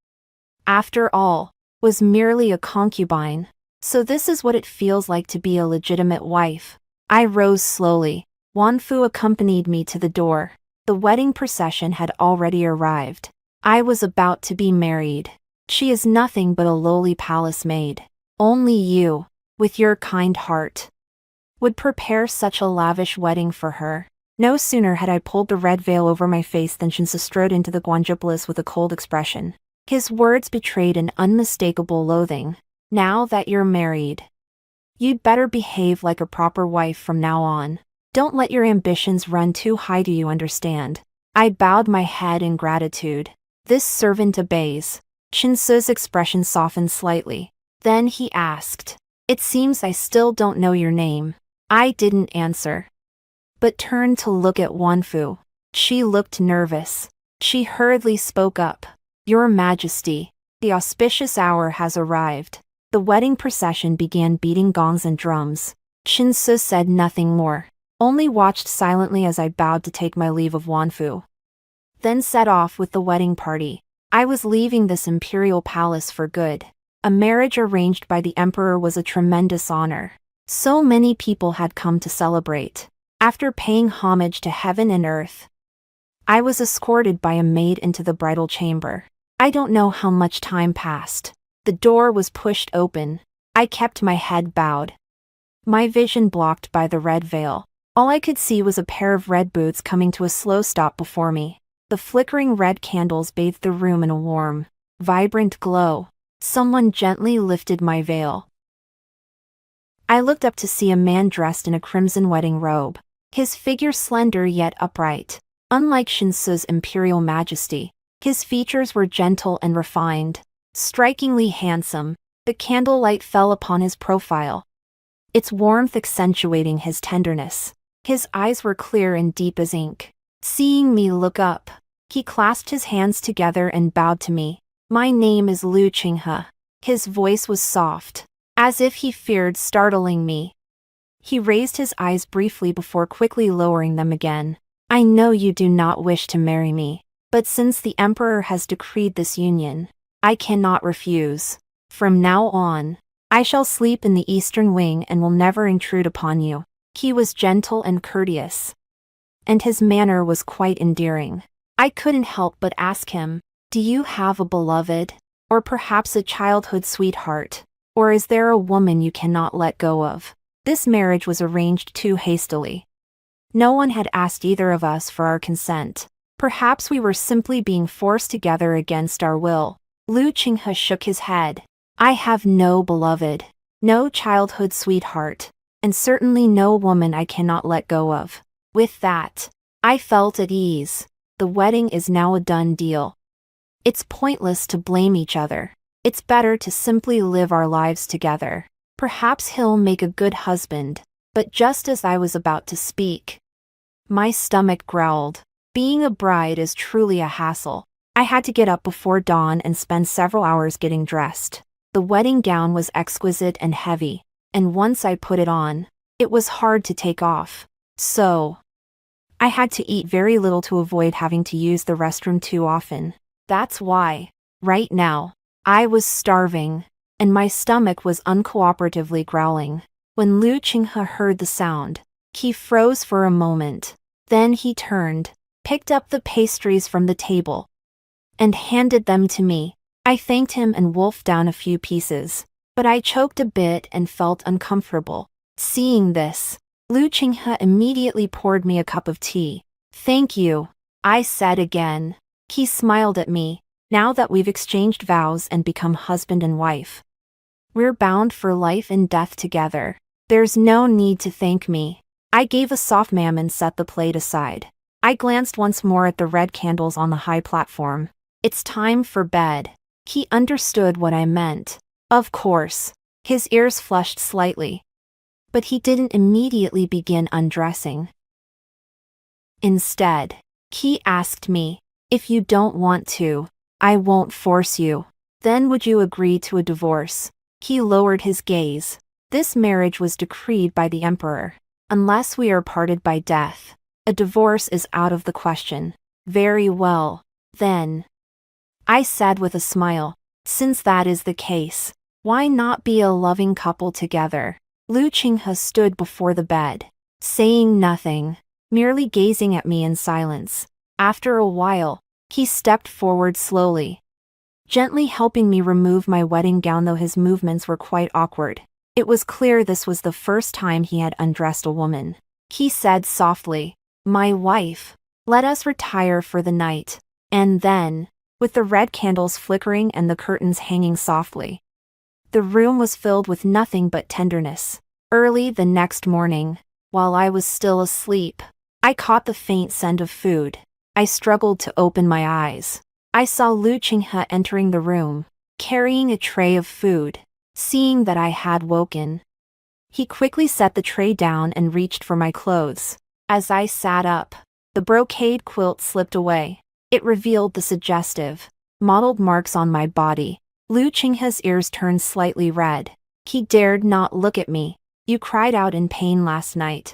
after all, was merely a concubine. So this is what it feels like to be a legitimate wife. I rose slowly. Wanfu accompanied me to the door. The wedding procession had already arrived. I was about to be married. She is nothing but a lowly palace maid. Only you, with your kind heart, would prepare such a lavish wedding for her. No sooner had I pulled the red veil over my face than Shinsa strode into the Guangzhou Palace with a cold expression. His words betrayed an unmistakable loathing. Now that you're married, you'd better behave like a proper wife from now on. Don't let your ambitions run too high, do you understand? I bowed my head in gratitude. This servant obeys. Shinsa's expression softened slightly. Then he asked, it seems I still don't know your name. I didn't answer, but turned to look at Wanfu. She looked nervous. She hurriedly spoke up. Your Majesty, the auspicious hour has arrived. The wedding procession began beating gongs and drums. Shinsa said nothing more, only watched silently as I bowed to take my leave of Wanfu. Then set off with the wedding party. I was leaving this imperial palace for good. A marriage arranged by the emperor was a tremendous honor. So many people had come to celebrate. After paying homage to heaven and earth, I was escorted by a maid into the bridal chamber. I don't know how much time passed. The door was pushed open. I kept my head bowed, my vision blocked by the red veil. All I could see was a pair of red boots coming to a slow stop before me. The flickering red candles bathed the room in a warm, vibrant glow. Someone gently lifted my veil. I looked up to see a man dressed in a crimson wedding robe, his figure slender yet upright. Unlike Shinsu's imperial majesty, his features were gentle and refined, strikingly handsome. The candlelight fell upon his profile, its warmth accentuating his tenderness. His eyes were clear and deep as ink. Seeing me look up, he clasped his hands together and bowed to me. "My name is Liu Qinghe." His voice was soft, as if he feared startling me. He raised his eyes briefly before quickly lowering them again. "I know you do not wish to marry me, but since the emperor has decreed this union, I cannot refuse. From now on, I shall sleep in the eastern wing and will never intrude upon you." He was gentle and courteous, and his manner was quite endearing. I couldn't help but ask him, "Do you have a beloved? Or perhaps a childhood sweetheart? Or is there a woman you cannot let go of?" This marriage was arranged too hastily. No one had asked either of us for our consent. Perhaps we were simply being forced together against our will. Liu Qinghe shook his head. "I have no beloved, no childhood sweetheart, and certainly no woman I cannot let go of." With that, I felt at ease. The wedding is now a done deal. It's pointless to blame each other. It's better to simply live our lives together. Perhaps he'll make a good husband. But just as I was about to speak, my stomach growled. Being a bride is truly a hassle. I had to get up before dawn and spend several hours getting dressed. The wedding gown was exquisite and heavy, and once I put it on, it was hard to take off. So, I had to eat very little to avoid having to use the restroom too often. That's why, right now, I was starving, and my stomach was uncooperatively growling. When Liu Qinghe heard the sound, he froze for a moment. Then he turned, picked up the pastries from the table, and handed them to me. I thanked him and wolfed down a few pieces, but I choked a bit and felt uncomfortable. Seeing this, Liu Qinghe immediately poured me a cup of tea. "Thank you," I said again. He smiled at me. "Now that we've exchanged vows and become husband and wife, we're bound for life and death together. There's no need to thank me." I gave a soft ma'am and set the plate aside. I glanced once more at the red candles on the high platform. "It's time for bed." He understood what I meant. Of course. His ears flushed slightly, but he didn't immediately begin undressing. Instead, he asked me, "If you don't want to, I won't force you. Then would you agree to a divorce?" He lowered his gaze. "This marriage was decreed by the emperor. Unless we are parted by death, a divorce is out of the question." "Very well, then," I said with a smile. "Since that is the case, why not be a loving couple together?" Liu Qinghe stood before the bed, saying nothing, merely gazing at me in silence. After a while, he stepped forward slowly, gently helping me remove my wedding gown, though his movements were quite awkward. It was clear this was the first time he had undressed a woman. He said softly, "My wife, let us retire for the night." And then, with the red candles flickering and the curtains hanging softly, the room was filled with nothing but tenderness. Early the next morning, while I was still asleep, I caught the faint scent of food. I struggled to open my eyes. I saw Liu Qinghe entering the room, carrying a tray of food. Seeing that I had woken, he quickly set the tray down and reached for my clothes. As I sat up, the brocade quilt slipped away. It revealed the suggestive, mottled marks on my body. Liu Qinghe's ears turned slightly red. He dared not look at me. "You cried out in pain last night.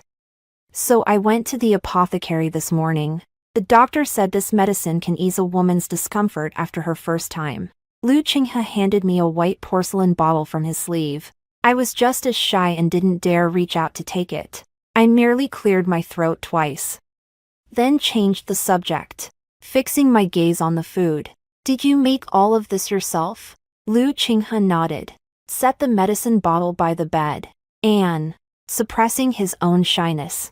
So I went to the apothecary this morning. The doctor said this medicine can ease a woman's discomfort after her first time." Liu Qinghe handed me a white porcelain bottle from his sleeve. I was just as shy and didn't dare reach out to take it. I merely cleared my throat twice, then changed the subject, fixing my gaze on the food. "Did you make all of this yourself?" Liu Qinghe nodded, set the medicine bottle by the bed, and, suppressing his own shyness,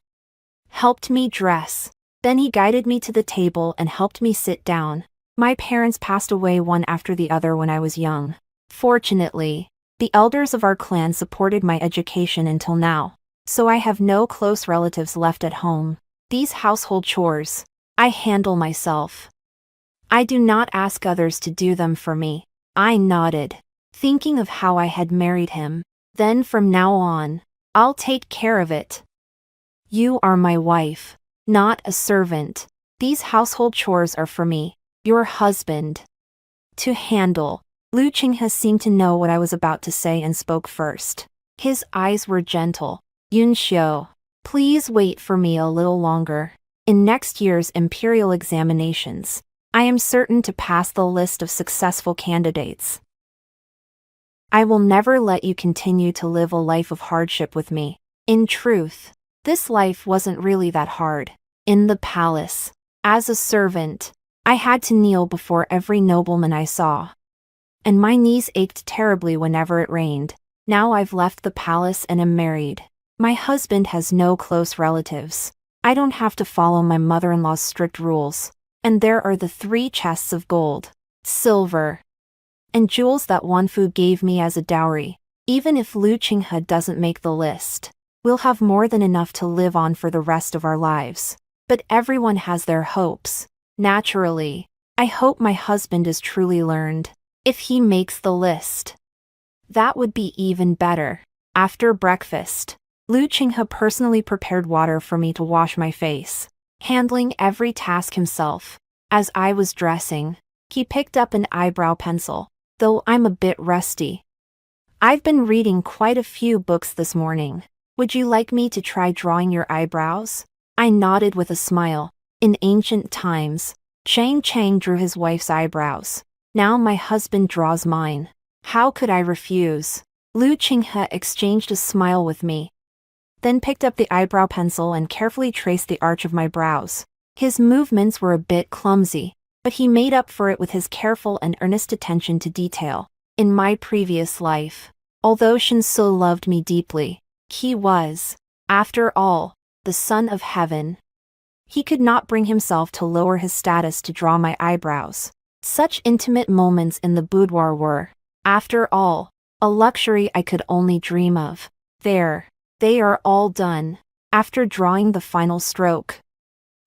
helped me dress. Then he guided me to the table and helped me sit down. My parents passed away one after the other when I was young. Fortunately, the elders of our clan supported my education until now, so I have no close relatives left at home. These household chores, I handle myself. I do not ask others to do them for me. I nodded, thinking of how I had married him. Then from now on, I'll take care of it. You are my wife, not a servant. These household chores are for me, your husband, to handle. Lu Qinghe seemed to know what I was about to say and spoke first. His eyes were gentle. Yunxiu, please wait for me a little longer. In next year's imperial examinations, I am certain to pass the list of successful candidates. I will never let you continue to live a life of hardship with me. In truth, this life wasn't really that hard. In the palace, as a servant, I had to kneel before every nobleman I saw. And my knees ached terribly whenever it rained. Now I've left the palace and am married. My husband has no close relatives. I don't have to follow my mother-in-law's strict rules. And there are the 3 chests of gold, silver, and jewels that Wanfu gave me as a dowry. Even if Lu Qinghe doesn't make the list, we'll have more than enough to live on for the rest of our lives. But everyone has their hopes. Naturally, I hope my husband is truly learned. If he makes the list, that would be even better. After breakfast, Lu Qinghe personally prepared water for me to wash my face, handling every task himself. As I was dressing, he picked up an eyebrow pencil, though I'm a bit rusty. I've been reading quite a few books this morning. Would you like me to try drawing your eyebrows? I nodded with a smile. In ancient times, Chang Chang drew his wife's eyebrows. Now my husband draws mine. How could I refuse? Lu Qinghe exchanged a smile with me, then picked up the eyebrow pencil and carefully traced the arch of my brows. His movements were a bit clumsy, but he made up for it with his careful and earnest attention to detail. In my previous life, although Shinsu loved me deeply, he was, after all, the son of heaven. He could not bring himself to lower his status to draw my eyebrows. Such intimate moments in the boudoir were, after all, a luxury I could only dream of. There, they are all done. After drawing the final stroke,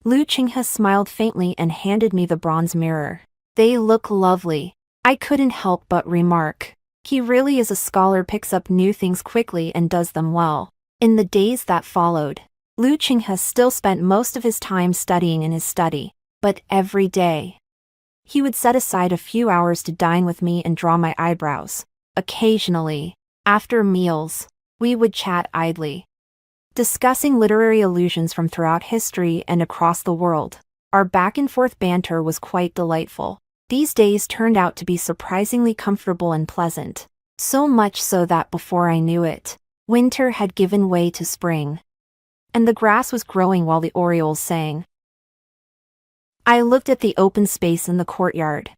Lu Qinghe smiled faintly and handed me the bronze mirror. They look lovely. I couldn't help but remark. He really is a scholar, picks up new things quickly and does them well. In the days that followed, Lu Qinghe still spent most of his time studying in his study, but every day, he would set aside a few hours to dine with me and draw my eyebrows. Occasionally, after meals, we would chat idly, discussing literary allusions from throughout history and across the world. Our back-and-forth banter was quite delightful. These days turned out to be surprisingly comfortable and pleasant, so much so that before I knew it, winter had given way to spring, and the grass was growing while the orioles sang. I looked at the open space in the courtyard,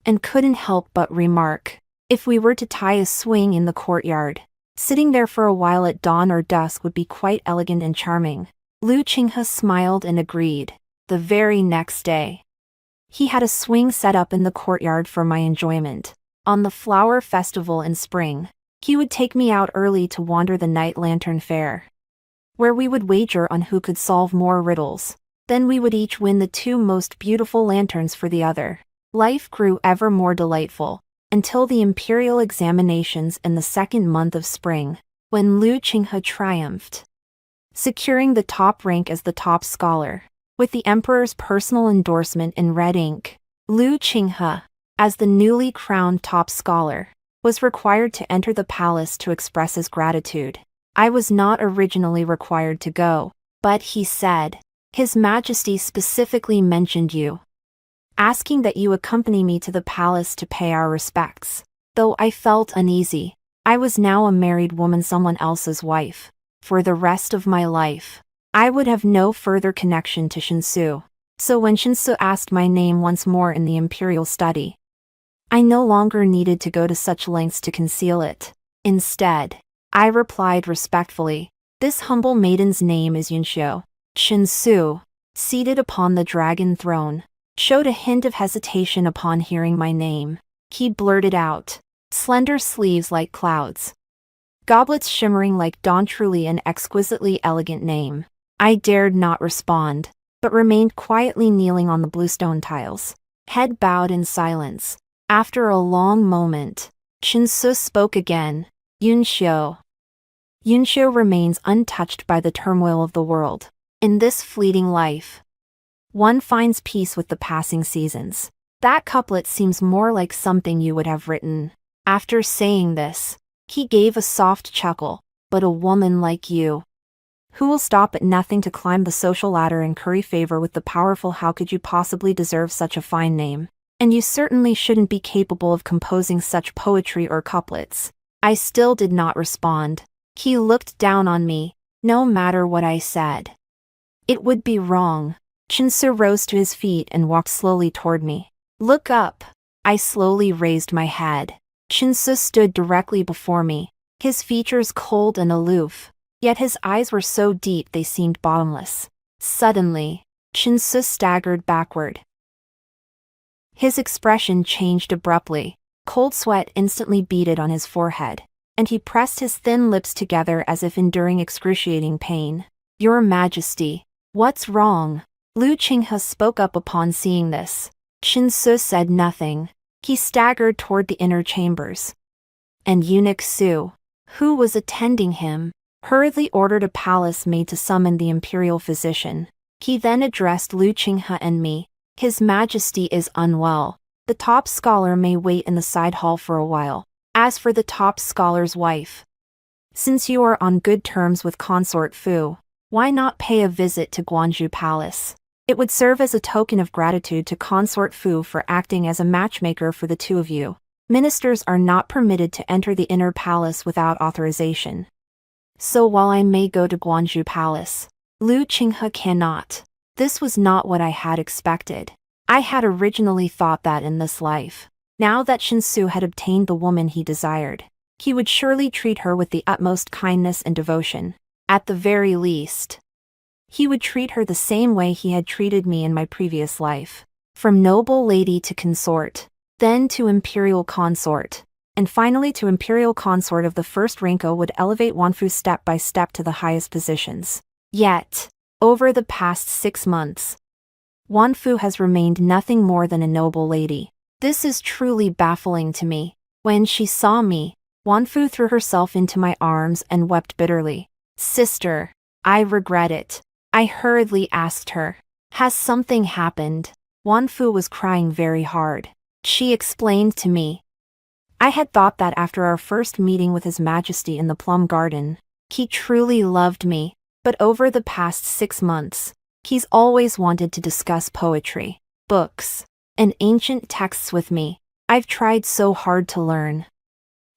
and couldn't help but remark, if we were to tie a swing in the courtyard, sitting there for a while at dawn or dusk would be quite elegant and charming. Lu Qinghe smiled and agreed. The very next day, he had a swing set up in the courtyard for my enjoyment. On the flower festival in spring, he would take me out early to wander the night lantern fair, where we would wager on who could solve more riddles. Then we would each win the 2 most beautiful lanterns for the other. Life grew ever more delightful, until the imperial examinations in the 2nd month of spring, when Lu Qinghe triumphed, securing the top rank as the top scholar. With the emperor's personal endorsement in red ink, Lu Qinghe, as the newly crowned top scholar, was required to enter the palace to express his gratitude. I was not originally required to go, but he said, "His Majesty specifically mentioned you, asking that you accompany me to the palace to pay our respects." Though I felt uneasy, I was now a married woman, someone else's wife. For the rest of my life, I would have no further connection to Shinsu. So when Shinsu asked my name once more in the imperial study, I no longer needed to go to such lengths to conceal it. Instead, I replied respectfully, "This humble maiden's name is Yunxiu." Shinsu seated upon the dragon throne, showed a hint of hesitation upon hearing my name. He blurted out, slender sleeves like clouds, goblets shimmering like dawn, truly an exquisitely elegant name. I dared not respond, but remained quietly kneeling on the bluestone tiles, head bowed in silence. After a long moment, Chinsu spoke again. Yunxiu. Yunxiu remains untouched by the turmoil of the world. In this fleeting life, one finds peace with the passing seasons. That couplet seems more like something you would have written. After saying this, he gave a soft chuckle. But a woman like you, who will stop at nothing to climb the social ladder and curry favor with the powerful, how could you possibly deserve such a fine name? And you certainly shouldn't be capable of composing such poetry or couplets. I still did not respond. He looked down on me. No matter what I said, it would be wrong. Chinsu rose to his feet and walked slowly toward me. Look up. I slowly raised my head. Chinsu stood directly before me, his features cold and aloof, yet his eyes were so deep they seemed bottomless. Suddenly, Chinsu staggered backward. His expression changed abruptly. Cold sweat instantly beaded on his forehead, and he pressed his thin lips together as if enduring excruciating pain. Your Majesty, what's wrong? Lu Qinghe spoke up upon seeing this. Chinsu said nothing. He staggered toward the inner chambers. And Eunuch Su, who was attending him, hurriedly ordered a palace maid to summon the imperial physician. He then addressed Lu Qinghe and me. His Majesty is unwell. The top scholar may wait in the side hall for a while. As for the top scholar's wife, since you are on good terms with Consort Fu, why not pay a visit to Guanzhou Palace? It would serve as a token of gratitude to Consort Fu for acting as a matchmaker for the two of you. Ministers are not permitted to enter the inner palace without authorization. So while I may go to Guanzhou Palace, Lu Qinghe cannot. This was not what I had expected. I had originally thought that in this life, now that Chinsu had obtained the woman he desired, he would surely treat her with the utmost kindness and devotion. At the very least, he would treat her the same way he had treated me in my previous life. From noble lady to consort, then to imperial consort, and finally to imperial consort of the first rank would elevate Wanfu step by step to the highest positions. Yet, over the past 6 months, Wanfu has remained nothing more than a noble lady. This is truly baffling to me. When she saw me, Wanfu threw herself into my arms and wept bitterly. Sister, I regret it. I hurriedly asked her, has something happened? Wanfu was crying very hard. She explained to me, I had thought that after our first meeting with His Majesty in the Plum Garden, he truly loved me, but over the past 6 months, he's always wanted to discuss poetry, books, and ancient texts with me. I've tried so hard to learn,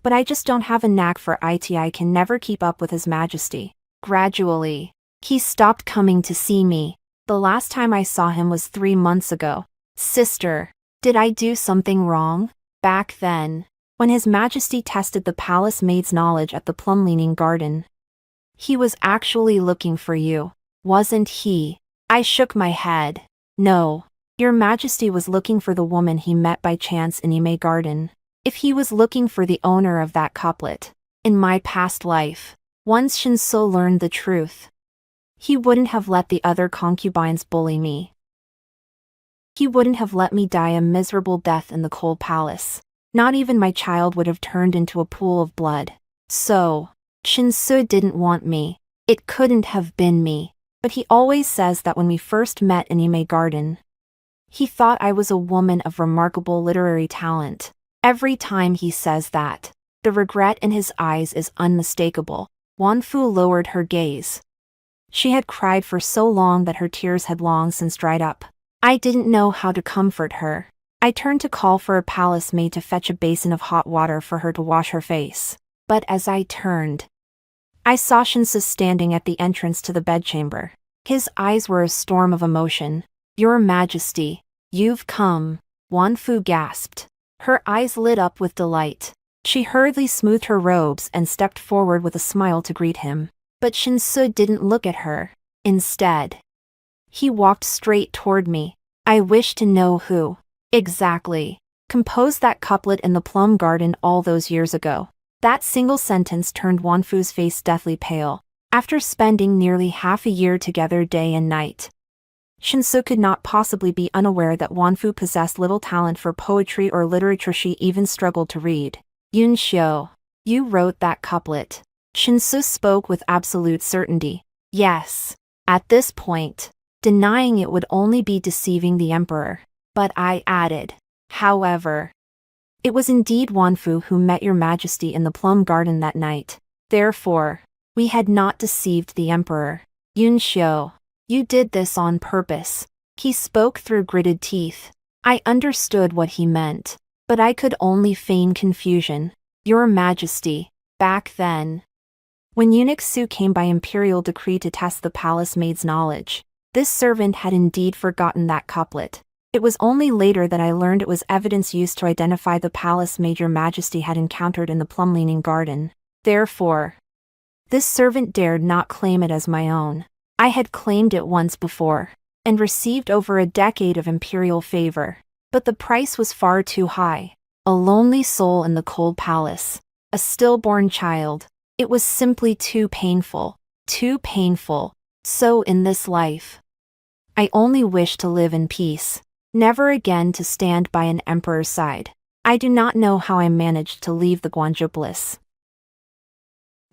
but I just don't have a knack for it. I can never keep up with His Majesty. Gradually, he stopped coming to see me. The last time I saw him was 3 months ago. Sister, did I do something wrong? Back then, when His Majesty tested the palace maid's knowledge at the plum-leaning garden, he was actually looking for you, wasn't he? I shook my head. No, Your Majesty was looking for the woman he met by chance in Ime Garden. If he was looking for the owner of that couplet, in my past life, once Shinso learned the truth, he wouldn't have let the other concubines bully me. He wouldn't have let me die a miserable death in the cold palace. Not even my child would have turned into a pool of blood. So, Shinsu didn't want me. It couldn't have been me. But he always says that when we first met in Ime Garden, he thought I was a woman of remarkable literary talent. Every time he says that, the regret in his eyes is unmistakable. Wanfu lowered her gaze. She had cried for so long that her tears had long since dried up. I didn't know how to comfort her. I turned to call for a palace maid to fetch a basin of hot water for her to wash her face. But as I turned, I saw Shinsu standing at the entrance to the bedchamber. His eyes were a storm of emotion. Your Majesty, you've come, Wanfu gasped. Her eyes lit up with delight. She hurriedly smoothed her robes and stepped forward with a smile to greet him. But Shinsu didn't look at her. Instead, He walked straight toward me. I wish to know who exactly composed that couplet in the plum garden all those years ago. That single sentence turned Wanfu's face deathly pale. After spending nearly half a year together day and night, Shinsu could not possibly be unaware that Wanfu possessed little talent for poetry or literature. She even struggled to read. Yun Xiu, you wrote that couplet. Shinsu spoke with absolute certainty. Yes. At this point, denying it would only be deceiving the emperor. But I added, however, it was indeed Wanfu who met your majesty in the plum garden that night. Therefore, we had not deceived the emperor. Yun Xiu, you did this on purpose. He spoke through gritted teeth. I understood what he meant, but I could only feign confusion. Your majesty, back then, when eunuch Su came by imperial decree to test the palace maid's knowledge, this servant had indeed forgotten that couplet. It was only later that I learned it was evidence used to identify the palace maid your majesty had encountered in the plum-leaning garden. Therefore, this servant dared not claim it as my own. I had claimed it once before, and received over a decade of imperial favor. But the price was far too high. A lonely soul in the cold palace. A stillborn child. It was simply too painful. Too painful. So in this life, I only wish to live in peace. Never again to stand by an emperor's side. I do not know how I managed to leave the Guanjupolis.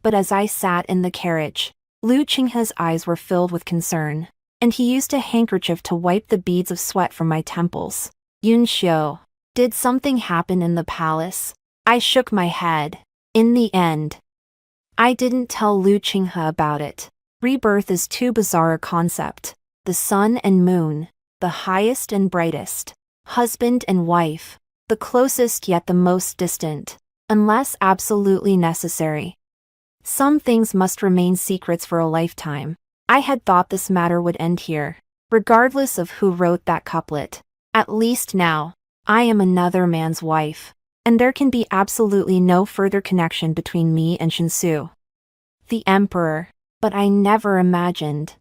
But as I sat in the carriage, Lu Qinghe's eyes were filled with concern, and he used a handkerchief to wipe the beads of sweat from my temples. Yun Xiu, did something happen in the palace? I shook my head. In the end, I didn't tell Lu Qinghe about it. Rebirth is too bizarre a concept. The sun and moon, the highest and brightest, husband and wife, the closest yet the most distant, unless absolutely necessary. Some things must remain secrets for a lifetime. I had thought this matter would end here, regardless of who wrote that couplet. At least now, I am another man's wife, and there can be absolutely no further connection between me and Shinsu, the emperor. But I never imagined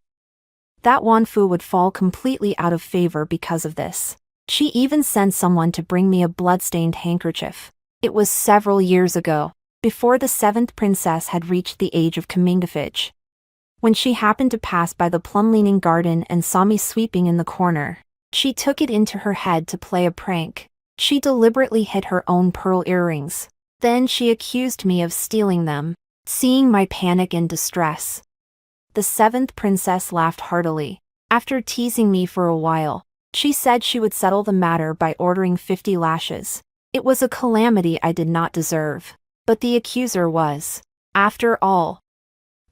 that Wanfu would fall completely out of favor because of this. She even sent someone to bring me a blood-stained handkerchief. It was several years ago, before the seventh princess had reached the age of comingafage. When she happened to pass by the plum-leaning garden and saw me sweeping in the corner, she took it into her head to play a prank. She deliberately hid her own pearl earrings. Then she accused me of stealing them. Seeing my panic and distress, the seventh princess laughed heartily. After teasing me for a while, she said she would settle the matter by ordering 50 lashes. It was a calamity I did not deserve. But the accuser was, after all,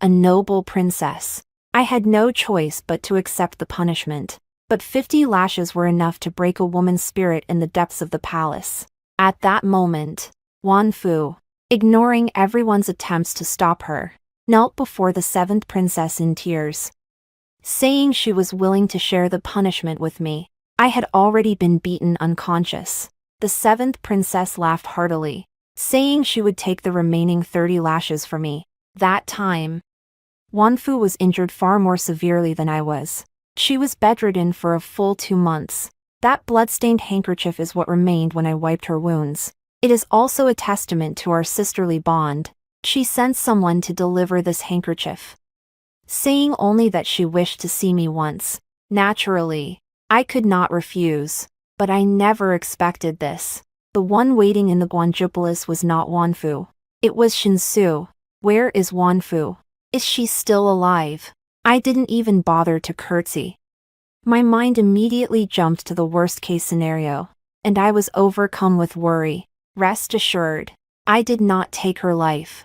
a noble princess. I had no choice but to accept the punishment. But 50 lashes were enough to break a woman's spirit in the depths of the palace. At that moment, Wanfu, ignoring everyone's attempts to stop her, knelt before the seventh princess in tears, saying she was willing to share the punishment with me. I had already been beaten unconscious. The seventh princess laughed heartily, saying she would take the remaining 30 lashes for me. That time, Wanfu was injured far more severely than I was. She was bedridden for a full 2 months. That blood-stained handkerchief is what remained when I wiped her wounds. It is also a testament to our sisterly bond. She sent someone to deliver this handkerchief, saying only that she wished to see me once. Naturally, I could not refuse, but I never expected this. The one waiting in the Guanjupolis was not Wanfu. It was Shinsu. Where is Wanfu? Is she still alive? I didn't even bother to curtsy. My mind immediately jumped to the worst-case scenario, and I was overcome with worry. Rest assured, I did not take her life.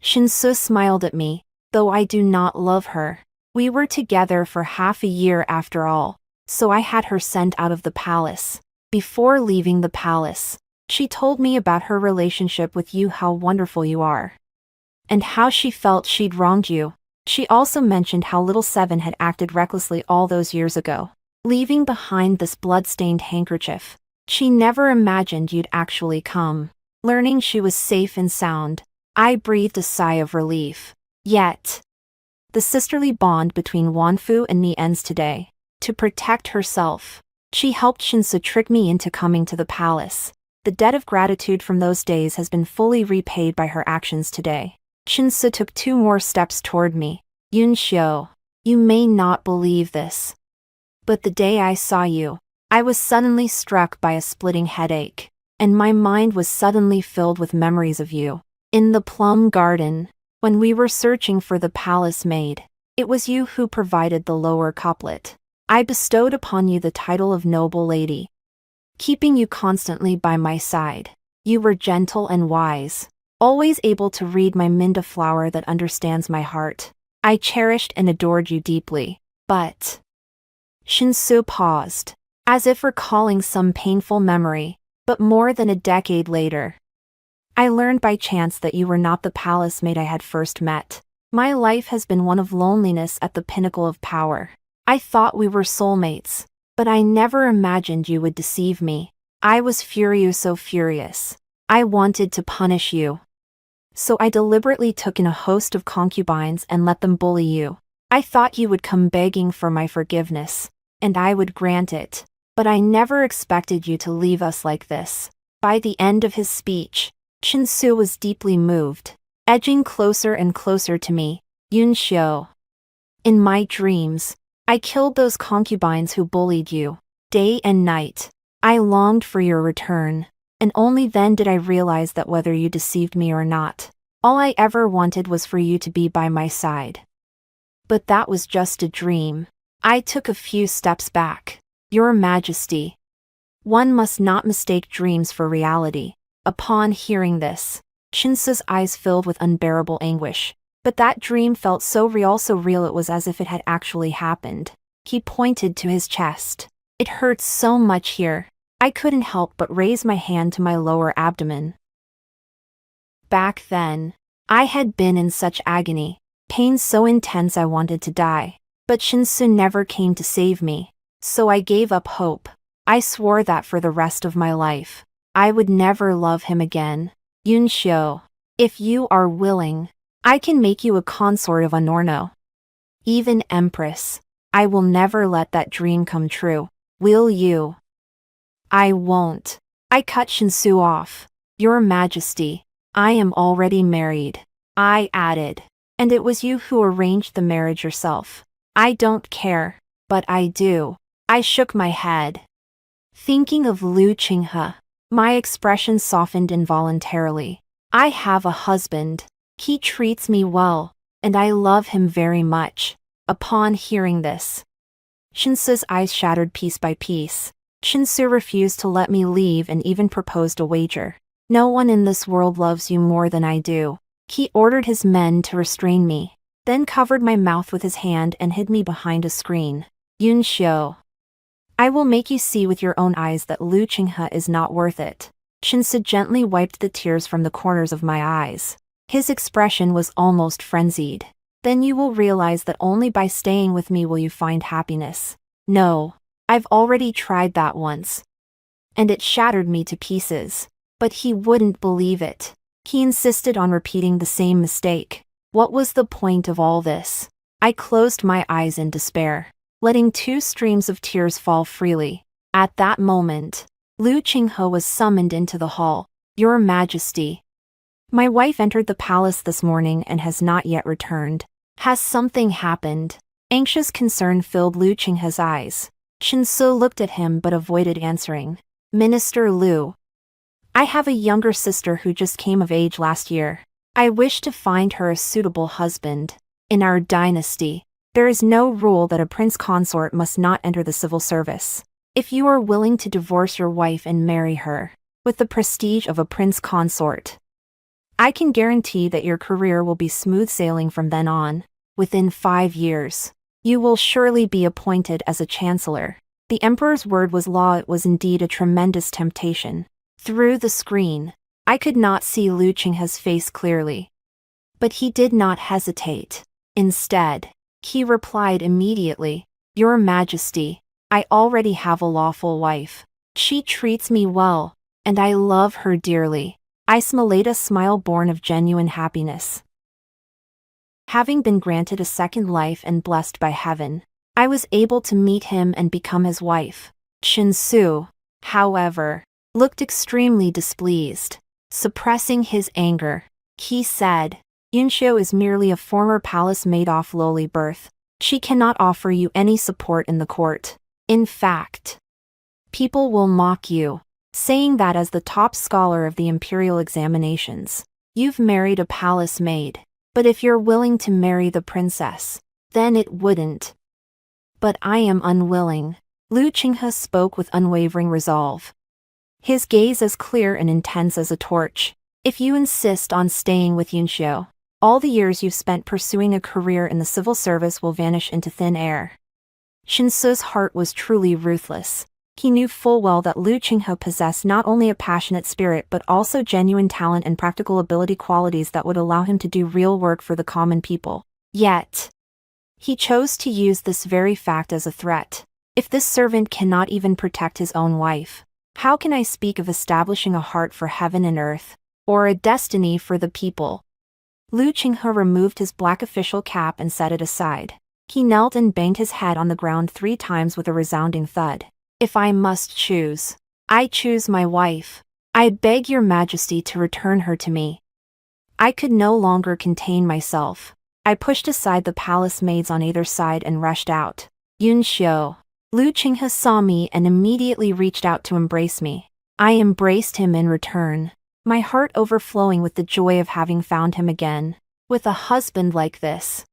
Shinsu smiled at me, though I do not love her. We were together for half a year after all, so I had her sent out of the palace. Before leaving the palace, she told me about her relationship with you, how wonderful you are, and how she felt she'd wronged you. She also mentioned how little Seven had acted recklessly all those years ago, leaving behind this blood-stained handkerchief. She never imagined you'd actually come. Learning she was safe and sound, I breathed a sigh of relief. Yet, The sisterly bond between Wanfu and me ends today. To protect herself, she helped Shinsu trick me into coming to the palace. The debt of gratitude from those days has been fully repaid by her actions today. Shinsu took 2 more steps toward me. Yunxiu, you may not believe this, but the day I saw you, I was suddenly struck by a splitting headache, and my mind was suddenly filled with memories of you. In the plum garden, when we were searching for the palace maid, it was you who provided the lower couplet. I bestowed upon you the title of noble lady, keeping you constantly by my side. You were gentle and wise, always able to read my Minda flower that understands my heart. I cherished and adored you deeply, but... Shinsu paused, as if recalling some painful memory, but more than a decade later. I learned by chance that you were not the palace maid I had first met. My life has been one of loneliness at the pinnacle of power. I thought we were soulmates, but I never imagined you would deceive me. I was so furious. I wanted to punish you. So I deliberately took in a host of concubines and let them bully you. I thought you would come begging for my forgiveness, and I would grant it, but I never expected you to leave us like this. By the end of his speech, Shinsu was deeply moved, edging closer and closer to me. Yunxiu, in my dreams, I killed those concubines who bullied you. Day and night, I longed for your return, and only then did I realize that whether you deceived me or not, all I ever wanted was for you to be by my side. But that was just a dream. I took a few steps back. Your Majesty, one must not mistake dreams for reality. Upon hearing this, Shinsu's eyes filled with unbearable anguish. But that dream felt so real it was as if it had actually happened. He pointed to his chest. It hurts so much here. I couldn't help but raise my hand to my lower abdomen. Back then, I had been in such agony, pain so intense I wanted to die. But Shinsu never came to save me, so I gave up hope. I swore that for the rest of my life, I would never love him again. Yunxiu, if you are willing, I can make you a consort of Anorno. Even Empress, I will never let that dream come true. Will you? I won't. I cut Shinsu off. Your Majesty, I am already married. I added. And it was you who arranged the marriage yourself. I don't care, but I do. I shook my head. Thinking of Lu Qinghe, my expression softened involuntarily. I have a husband. He treats me well, and I love him very much. Upon hearing this, Shinsu's eyes shattered piece by piece. Shinsu refused to let me leave and even proposed a wager. No one in this world loves you more than I do. He ordered his men to restrain me, then covered my mouth with his hand and hid me behind a screen. Yunxiu, I will make you see with your own eyes that Lu Qinghe is not worth it. Shinsu gently wiped the tears from the corners of my eyes. His expression was almost frenzied. Then you will realize that only by staying with me will you find happiness. No, I've already tried that once. And it shattered me to pieces. But he wouldn't believe it. He insisted on repeating the same mistake. What was the point of all this? I closed my eyes in despair, letting 2 streams of tears fall freely. At that moment, Lu Qinghe was summoned into the hall. Your Majesty, my wife entered the palace this morning and has not yet returned. Has something happened? Anxious concern filled Lu Qinghe's eyes. Shinsu looked at him but avoided answering. Minister Lu, I have a younger sister who just came of age last year. I wish to find her a suitable husband. In our dynasty, there is no rule that a prince consort must not enter the civil service. If you are willing to divorce your wife and marry her, with the prestige of a prince consort, I can guarantee that your career will be smooth sailing from then on. Within 5 years, you will surely be appointed as a chancellor. The emperor's word was law. It was indeed a tremendous temptation. Through the screen, I could not see Lu Qinghe's face clearly. But he did not hesitate. Instead, he replied immediately, Your Majesty, I already have a lawful wife. She treats me well, and I love her dearly. I smiled a smile born of genuine happiness. Having been granted a second life and blessed by heaven, I was able to meet him and become his wife. Shinsu, however, looked extremely displeased. Suppressing his anger, he said, Yunxiu is merely a former palace maid of lowly birth. She cannot offer you any support in the court. In fact, people will mock you, saying that as the top scholar of the imperial examinations, you've married a palace maid. But if you're willing to marry the princess, then it wouldn't. But I am unwilling. Lu Qinghe spoke with unwavering resolve. His gaze as clear and intense as a torch. If you insist on staying with Yunxiu, all the years you've spent pursuing a career in the civil service will vanish into thin air. Shinsu's heart was truly ruthless. He knew full well that Lu Qinghe possessed not only a passionate spirit but also genuine talent and practical ability, qualities that would allow him to do real work for the common people. Yet, he chose to use this very fact as a threat. If this servant cannot even protect his own wife, how can I speak of establishing a heart for heaven and earth, or a destiny for the people? Lu Qinghe removed his black official cap and set it aside. He knelt and banged his head on the ground 3 times with a resounding thud. If I must choose, I choose my wife. I beg your majesty to return her to me. I could no longer contain myself. I pushed aside the palace maids on either side and rushed out. Yunxiu. Lu Qinghe saw me and immediately reached out to embrace me. I embraced him in return, my heart overflowing with the joy of having found him again. With a husband like this,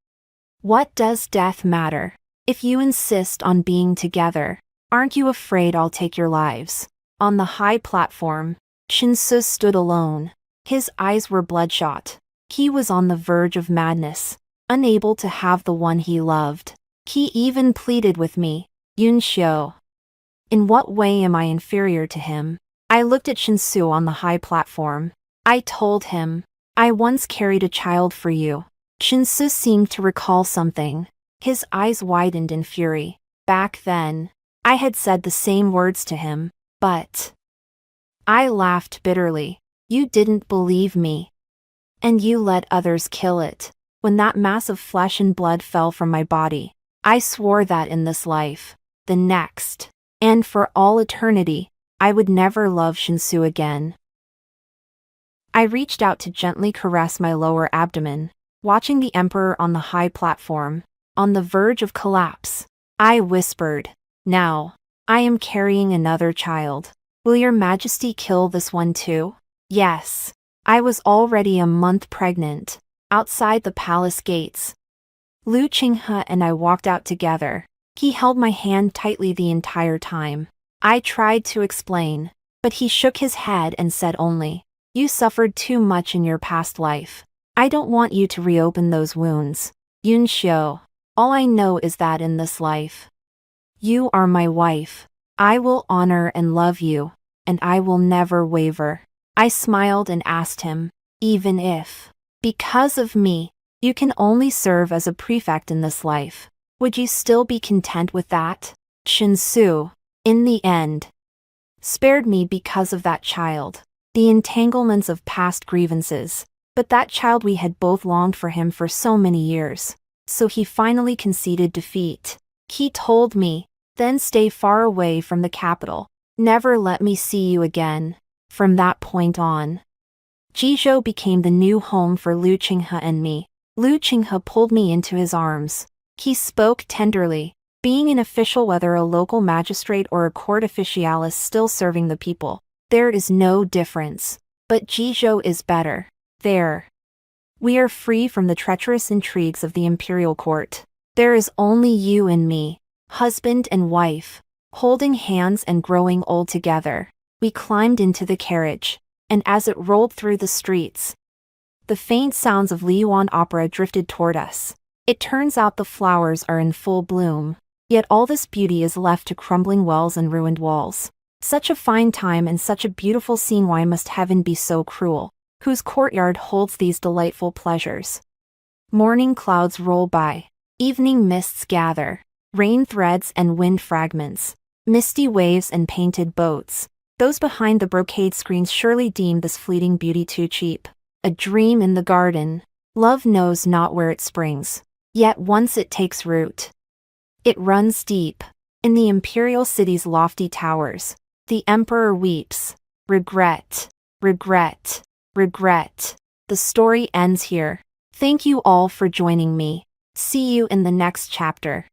what does death matter? If you insist on being together, aren't you afraid I'll take your lives? On the high platform, Shinsu stood alone. His eyes were bloodshot. He was on the verge of madness, unable to have the one he loved. He even pleaded with me, Yunxiu. In what way am I inferior to him? I looked at Shinsu on the high platform. I told him, I once carried a child for you. Shinsu seemed to recall something. His eyes widened in fury. Back then, I had said the same words to him, but I laughed bitterly. You didn't believe me. And you let others kill it. When that mass of flesh and blood fell from my body, I swore that in this life, the next, and for all eternity, I would never love Shinsu again. I reached out to gently caress my lower abdomen, watching the emperor on the high platform, on the verge of collapse. I whispered, now, I am carrying another child. Will your majesty kill this one too? Yes. I was already a month pregnant, outside the palace gates. Lu Qinghe and I walked out together. He held my hand tightly the entire time. I tried to explain, but he shook his head and said only, you suffered too much in your past life. I don't want you to reopen those wounds. Yunxiu, all I know is that in this life, you are my wife. I will honor and love you, and I will never waver. I smiled and asked him, even if, because of me, you can only serve as a prefect in this life, would you still be content with that? Shinsu, in the end, spared me because of that child, the entanglements of past grievances, but that child we had both longed for him for so many years, so he finally conceded defeat. He told me, then stay far away from the capital, never let me see you again. From that point on, Jizhou became the new home for Lu Qinghe and me. Lu Qinghe pulled me into his arms. He spoke tenderly, being an official, whether a local magistrate or a court officialis still serving the people, there is no difference. But Jizhou is better. There, we are free from the treacherous intrigues of the imperial court. There is only you and me, husband and wife, holding hands and growing old together. We climbed into the carriage, and as it rolled through the streets, the faint sounds of Liyuan opera drifted toward us. It turns out the flowers are in full bloom, yet all this beauty is left to crumbling wells and ruined walls. Such a fine time and such a beautiful scene, why must heaven be so cruel, whose courtyard holds these delightful pleasures? Morning clouds roll by, evening mists gather, rain threads and wind fragments, misty waves and painted boats. Those behind the brocade screens surely deem this fleeting beauty too cheap. A dream in the garden. Love knows not where it springs, yet once it takes root, it runs deep. In the imperial city's lofty towers, the emperor weeps. Regret, regret, regret. The story ends here. Thank you all for joining me. See you in the next chapter.